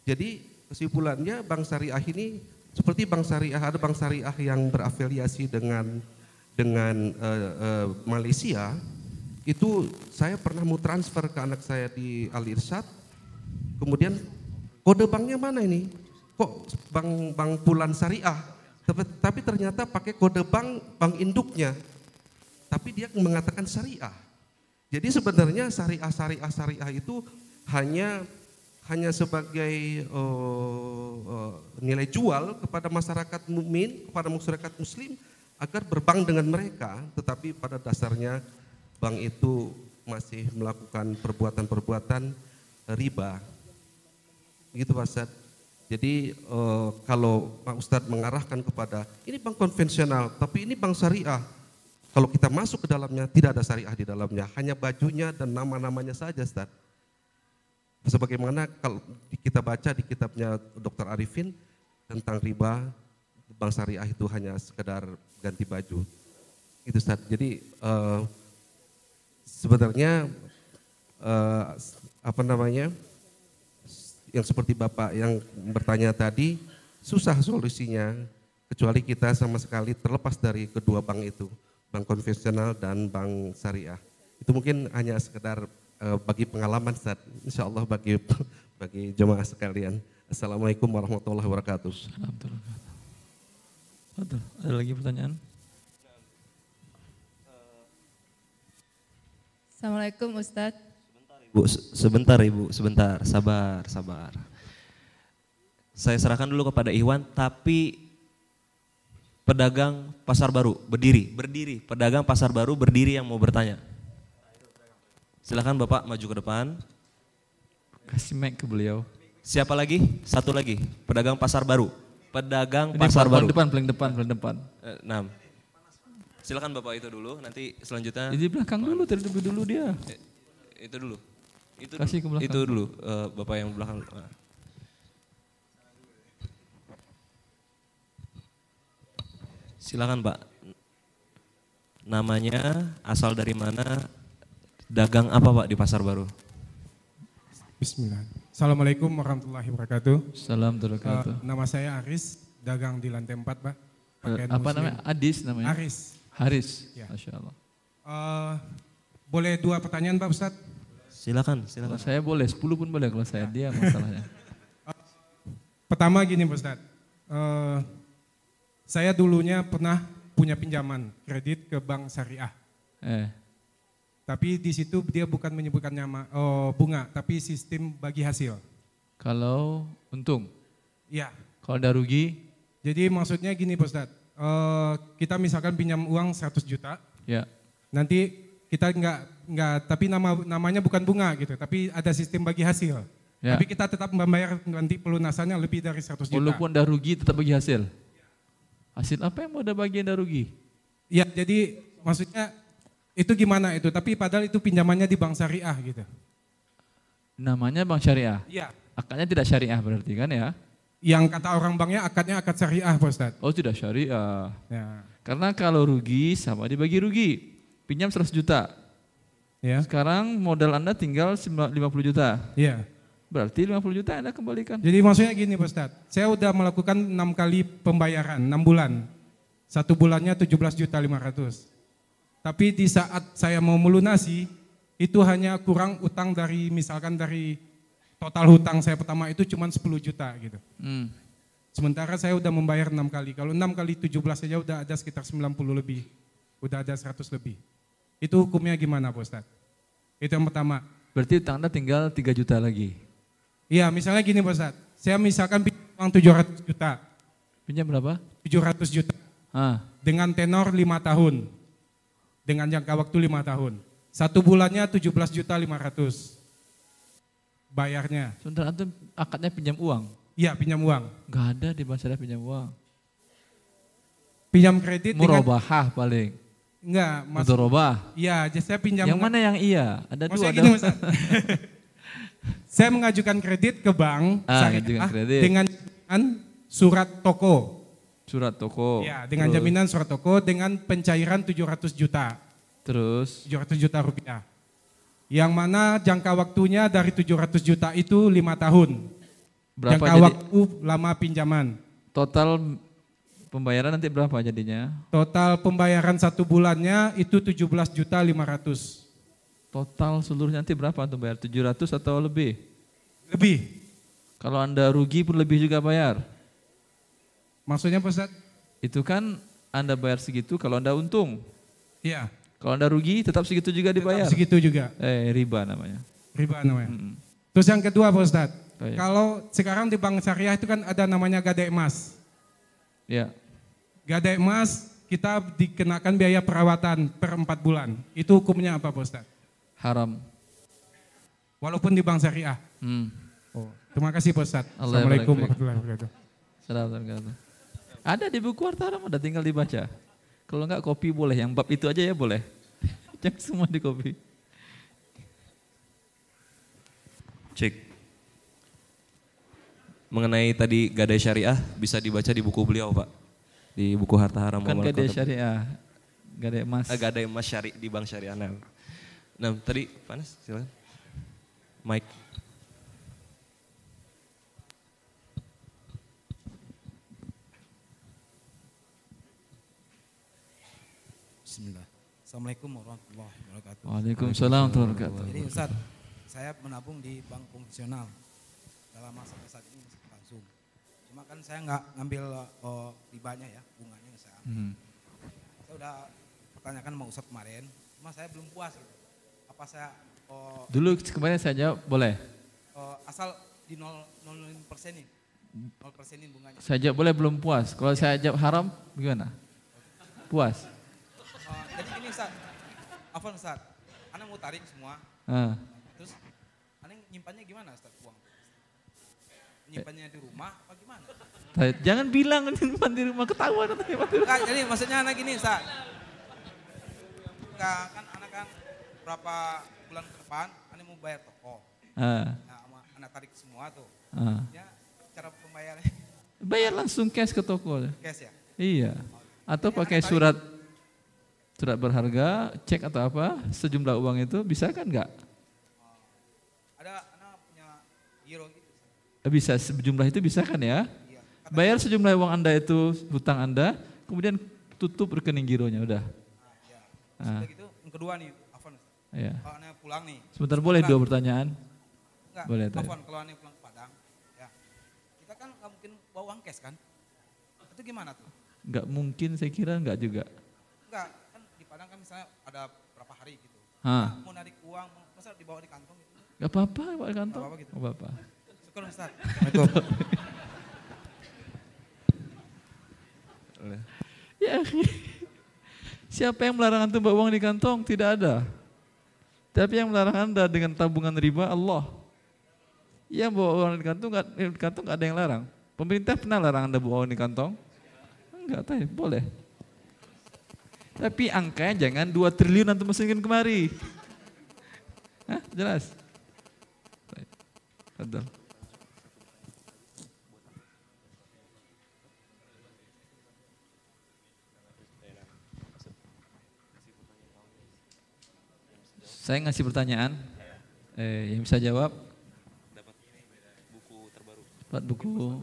Jadi kesimpulannya bank syariah ini seperti bank syariah, ada bank syariah yang berafiliasi dengan Malaysia. Itu saya pernah mau transfer ke anak saya di Al Irsyad, kemudian kode banknya mana ini? Kok bank Bulan Syariah? Tapi ternyata pakai kode bank induknya, tapi dia mengatakan syariah. Jadi sebenarnya syariah itu hanya sebagai nilai jual kepada masyarakat mukmin, kepada masyarakat muslim agar berbank dengan mereka, tetapi pada dasarnya bank itu masih melakukan perbuatan-perbuatan riba. Gitu Pak Ustadz. Jadi kalau Pak Ustadz mengarahkan kepada ini bank konvensional, tapi ini bank syariah. Kalau kita masuk ke dalamnya tidak ada syariah di dalamnya, hanya bajunya dan nama-namanya saja Ustadz. Sebagaimana kalau kita baca di kitabnya Dr. Arifin tentang riba, bank syariah itu hanya sekedar ganti baju. Itu Ustaz. Jadi sebenarnya apa namanya, yang seperti Bapak yang bertanya tadi, susah solusinya kecuali kita sama sekali terlepas dari kedua bank itu, bank konvensional dan bank syariah. Itu mungkin hanya sekedar bagi pengalaman, Ustaz. Insya Allah bagi jemaah sekalian. Assalamualaikum warahmatullahi wabarakatuh. Ada lagi pertanyaan? Assalamualaikum Ustadz. Sebentar Ibu, sebentar, sabar. Saya serahkan dulu kepada Iwan, tapi pedagang pasar baru berdiri, pedagang pasar baru berdiri yang mau bertanya. Silakan Bapak maju ke depan. Kasih mic ke beliau. Siapa lagi? Satu lagi, pedagang pasar baru. Pedagang Ini pasar baru. paling depan. 6. Silakan Bapak itu dulu, nanti selanjutnya. Di belakang dulu, terlebih dulu dia. Itu dulu. Kasih ke belakang. Itu dulu, Bapak yang belakang. Silakan Pak. Namanya, asal dari mana, dagang apa Pak di pasar baru? Bismillah. Assalamualaikum warahmatullahi wabarakatuh. Salam wabarakatuh. Nama saya Aris, dagang di lantai 4 Pak. Pakaian Apa muslim. namanya? Adis namanya? Haris. Ya. Masya Allah. Boleh 2 pertanyaan Pak Ustadz? Silakan. Kalau saya boleh, 10 pun boleh kalau saya dia masalahnya. Pertama gini Pak Ustadz, saya dulunya pernah punya pinjaman kredit ke bank syariah. Tapi di situ dia bukan menyebutkan bunga, tapi sistem bagi hasil. Kalau untung? Iya. Kalau ada rugi? Jadi maksudnya gini Pak Ustadz, kita misalkan pinjam uang 100 juta, ya. Nanti kita enggak, tapi namanya bukan bunga gitu, tapi ada sistem bagi hasil. Ya. Tapi kita tetap membayar nanti pelunasannya lebih dari 100 juta. Walaupun ada rugi tetap bagi hasil? Hasil apa yang mau ada bagian ada rugi? Ya jadi maksudnya itu gimana itu, tapi padahal itu pinjamannya di bank syariah gitu. Namanya bank syariah? Iya. Akadnya tidak syariah berarti kan ya? Yang kata orang banknya akadnya akad syariah Pak Ustadz. Oh tidak syariah. Ya. Karena kalau rugi sama dibagi rugi. Pinjam 100 juta. Ya. Sekarang modal Anda tinggal 50 juta. Iya. Berarti 50 juta Anda kembalikan. Jadi maksudnya gini Pak Ustadz, saya udah melakukan 6 kali pembayaran, 6 bulan. 1 bulannya 17.500.000. Tapi di saat saya mau melunasi, itu hanya kurang utang dari misalkan dari total hutang saya pertama itu cuma 10 juta gitu. Sementara saya udah membayar 6 kali. Kalau 6 kali 17 saja udah ada sekitar 90 lebih. Udah ada 100 lebih. Itu hukumnya gimana Pak Ustadz? Itu yang pertama. Berarti utang Anda tinggal 3 juta lagi? Iya misalnya gini Pak Ustadz, saya misalkan pinjam uang 700 juta. Pinjam berapa? 700 juta. Dengan tenor 5 tahun. Dengan jangka waktu 5 tahun. 1 bulannya 17.500.000. Bayarnya. Sebentar, antum akadnya pinjam uang? Iya pinjam uang. Gak ada di bank syariah pinjam uang. Pinjam kredit Murabahah paling. Enggak, Mudharabah. Iya, saya pinjam. Yang mana yang iya? Ada dua. Gini, saya mengajukan kredit ke bank kredit. dengan surat toko. Surat toko. Ya, dengan jaminan surat toko dengan pencairan 700 juta. Terus? 700 juta rupiah. Yang mana jangka waktunya dari 700 juta itu 5 tahun. Berapa jangka waktu lama pinjaman. Total pembayaran nanti berapa jadinya? Total pembayaran 1 bulannya itu 17.500.000. Total seluruhnya nanti berapa untuk bayar? 700 atau lebih? Lebih. Kalau Anda rugi pun lebih juga bayar? Maksudnya Pak Ustadz? Itu kan Anda bayar segitu kalau Anda untung. Iya. Kalau Anda rugi tetap segitu juga dibayar? Tetap segitu juga. Riba namanya. Riba namanya. Terus yang kedua Pak Ustadz, kalau sekarang di bank syariah itu kan ada namanya gadai emas. Ya. Gadai emas kita dikenakan biaya perawatan per 4 bulan. Itu hukumnya apa Pak Ustadz? Haram. Walaupun di bank syariah. Oh, terima kasih Pak Ustadz. Assalamualaikum warahmatullahi wabarakatuh. Assalamualaikum. Ada di buku Harta Haram, ada tinggal dibaca. Kalau enggak kopi boleh, yang bab itu aja ya boleh. Jangan semua di kopi. Cek. Mengenai tadi gadai syariah bisa dibaca di buku beliau Pak. Di buku Harta Haram. Bukan gadai syariah, gadai emas. Gadai emas di bank syariah. Nah tadi Panas silakan. Mike. Bismillah. Assalamualaikum warahmatullahi wabarakatuh. Waalaikumsalam warahmatullahi wabarakatuh. Jadi Ustaz, saya menabung di bank konvensional dalam masa saat ini masih langsung. Cuma kan saya nggak ngambil ribanya ya, bunganya yang saya ambil. Saya udah pertanyakan sama Ustaz kemarin, cuma saya belum puas gitu. Apa saya Dulu kemarin saya jawab, boleh? Asal di 0% nih, 0%in bunganya. Saya jawab boleh belum puas. Kalau saya jawab haram, gimana? Puas? Jadi gini Ustaz, Afwan Ustaz, Anda mau tarik semua, terus Anda nyimpannya gimana Ustaz uang? Nyimpannya di rumah apa gimana? Jangan bilang nyimpan di rumah, ketahuan atau nyimpan di rumah. Enggak, jadi maksudnya anak gini Ustaz, enggak kan anak kan berapa bulan ke depan, Anda mau bayar toko, nah anak tarik semua tuh, ya cara pembayarannya? Bayar langsung cash ke toko. Cash ya? Iya, atau pakai surat berharga, cek atau apa, sejumlah uang itu bisa kan enggak? Ada anak punya giro gitu. Bisa, sejumlah itu bisa kan ya? Bayar sejumlah uang Anda itu, hutang Anda, kemudian tutup rekening gironya, udah. Sudah gitu, yang kedua nih, Afwan. Iya. Kalau anak pulang nih. Sebentar boleh dua pertanyaan? Enggak, boleh. Afwan, kalau anak pulang ke Padang, ya kita kan nggak mungkin bawa uang cash kan? Itu gimana tuh? Nggak mungkin, saya kira nggak juga. Enggak, kan di Padang kan misalnya ada berapa hari gitu. Nah, mau narik uang, masa dibawa di kantong gitu? Gak apa-apa, bawa di kantong. Gak apa-apa gitu. Gak apa-apa. Syukur Ustaz. Assalamualaikum. Ya, siapa yang melarang antum bawa uang di kantong? Tidak ada. Tapi yang melarang Anda dengan tabungan riba Allah. Yang bawa uang di kantong nggak ada yang larang. Pemerintah pernah larang Anda bawa uang di kantong? Enggak, tahu, boleh. Tapi angkanya jangan 2 triliun antum masukin kemari. Hah, jelas? Betul. Saya ngasih pertanyaan, yang bisa jawab Dapat buku terbaru. dapat buku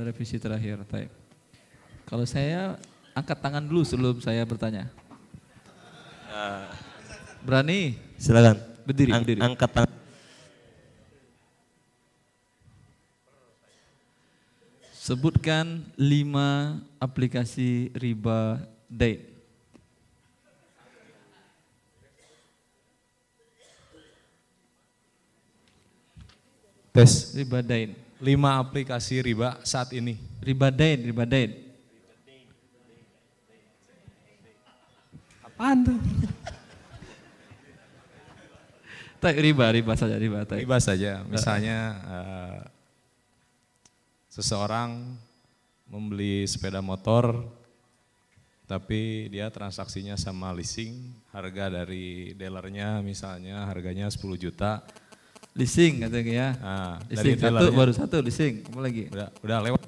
revisi terakhir. Taib. Kalau saya angkat tangan dulu sebelum saya bertanya. Berani? Silakan. Berdiri, berdiri. Angkat tangan. Sebutkan 5 aplikasi riba date. Tes. Riba dain. 5 aplikasi riba saat ini. Riba dain, riba dain. Apaan tuh? Riba saja, riba. Riba saja. Misalnya seseorang membeli sepeda motor, tapi dia transaksinya sama leasing, harga dari dealernya misalnya harganya 10 juta. Leasing katanya ya. Nah, leasing baru satu leasing, apa lagi? Udah lewat.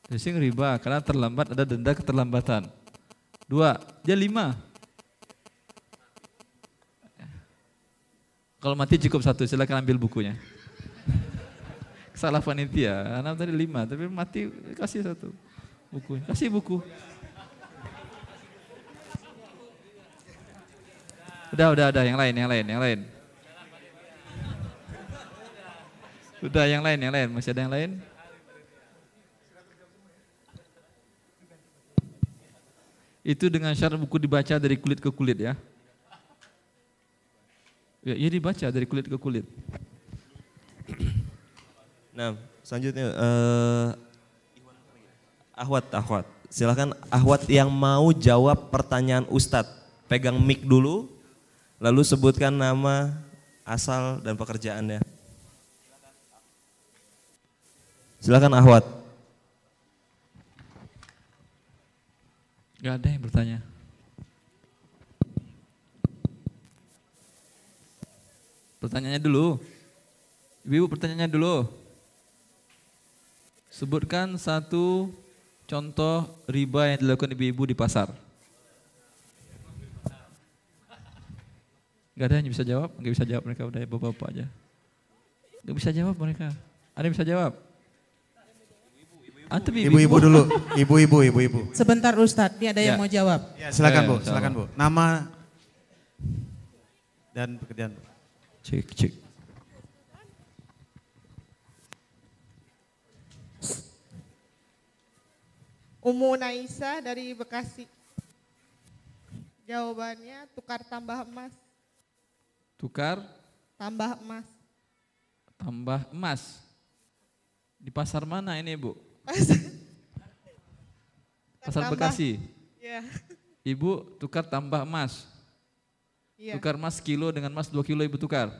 Leasing riba karena terlambat ada denda keterlambatan. 2, dia 5. Kalau mati cukup 1, silakan ambil bukunya. Salah panitia, anak tadi 5, tapi mati kasih 1 buku. Kasih buku. Udah, yang lain. Udah yang lain, masih ada yang lain? Itu dengan syarat buku dibaca dari kulit ke kulit ya. Ya dibaca dari kulit ke kulit. Nah, selanjutnya Ahwat. Silakan Ahwat yang mau jawab pertanyaan Ustadz. Pegang mic dulu, lalu sebutkan nama, asal, dan pekerjaannya. Silakan Ahwat. Gak ada yang bertanya. Pertanyaannya dulu. Ibu pertanyaannya dulu. Sebutkan 1 contoh riba yang dilakukan ibu-ibu di pasar. Gak ada yang bisa jawab? Gak bisa jawab, mereka udah bapak-bapak aja. Gak bisa jawab mereka. Ada yang bisa jawab? Antum Ibu-ibu dulu, ibu-ibu. Sebentar Ustadz, dia ada yang mau jawab. Ya, silakan Bu. Nama dan pekerjaan. Cek. Umu Naisa dari Bekasi. Jawabannya tukar tambah emas. Tukar Tambah emas. tambah emas. Di pasar mana ini, Bu? Pasar Tambah. Bekasi. Iya. Ibu tukar tambah emas. Iya. Tukar emas kilo dengan emas 2 kilo Ibu tukar.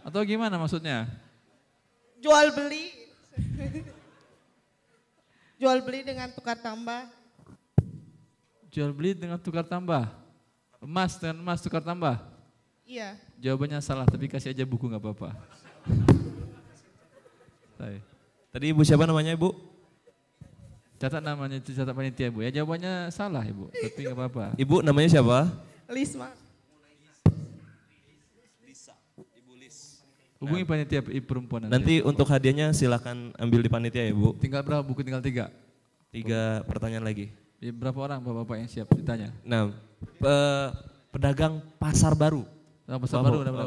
Atau gimana maksudnya? Jual beli. Jual beli dengan tukar tambah. Jual beli dengan tukar tambah. Emas dengan emas tukar tambah. Iya. Jawabannya salah, tapi kasih aja buku nggak apa-apa. Tadi Ibu siapa namanya, Ibu? Catat namanya, catat panitia, Bu. Ya jawabannya salah, Ibu, tapi nggak apa-apa. Ibu namanya siapa? Lisma. Hubungi panitia perempuan Nanti untuk hadiahnya silakan ambil di panitia ya, Bu. Tinggal berapa buku? Tinggal 3. 3 pertanyaan lagi. Ya, berapa orang bapak-bapak yang siap ditanya? Nah, pedagang pasar baru.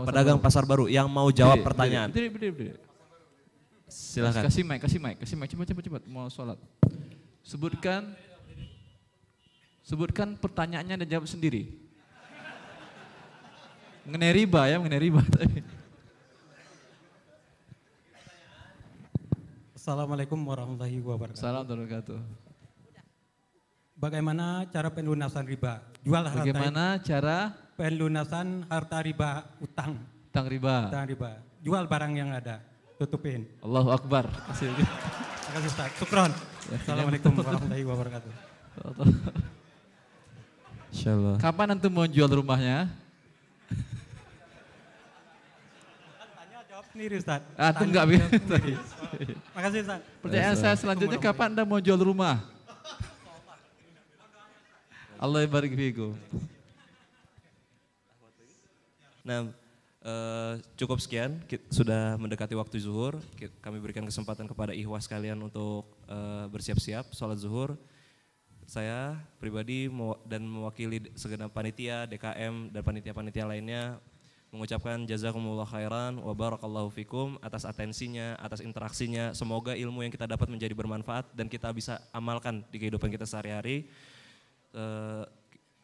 Pedagang pasar baru yang mau jawab pertanyaan. Berdiri. Silakan. Kasih mic, cepat, mau sholat. Sebutkan pertanyaannya dan jawab sendiri. Mengenai riba. Assalamualaikum warahmatullahi wabarakatuh. Assalamualaikum warahmatullahi wabarakatuh. Bagaimana cara pelunasan riba? Jual harta. Bagaimana cara pelunasan harta riba utang? Utang riba. Jual barang yang ada, tutupin. Allahu Akbar. Terima kasih Ustaz. Syukron. Assalamualaikum warahmatullahi wabarakatuh. Insyaallah. Kapan antum mau jual rumahnya? Sendiri Ustaz. Antum enggak bisa. Makasih Ustaz. Pertanyaan saya selanjutnya, kapan Anda mau jual rumah? Allah barik fiikum. Nah, cukup sekian, sudah mendekati waktu zuhur. Kami berikan kesempatan kepada ikhwah sekalian untuk bersiap-siap sholat zuhur. Saya pribadi dan mewakili segenap panitia, DKM dan panitia-panitia lainnya mengucapkan jazakumullah khairan wa barakallahu fikum atas atensinya, atas interaksinya. Semoga ilmu yang kita dapat menjadi bermanfaat dan kita bisa amalkan di kehidupan kita sehari-hari.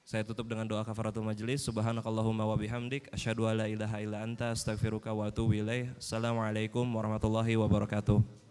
Saya tutup dengan doa kafaratul majelis. Subhanakallahumma wa bihamdik asyhadu alla ilaha illa anta astaghfiruka wa atubu ilaih. Assalamualaikum warahmatullahi wabarakatuh.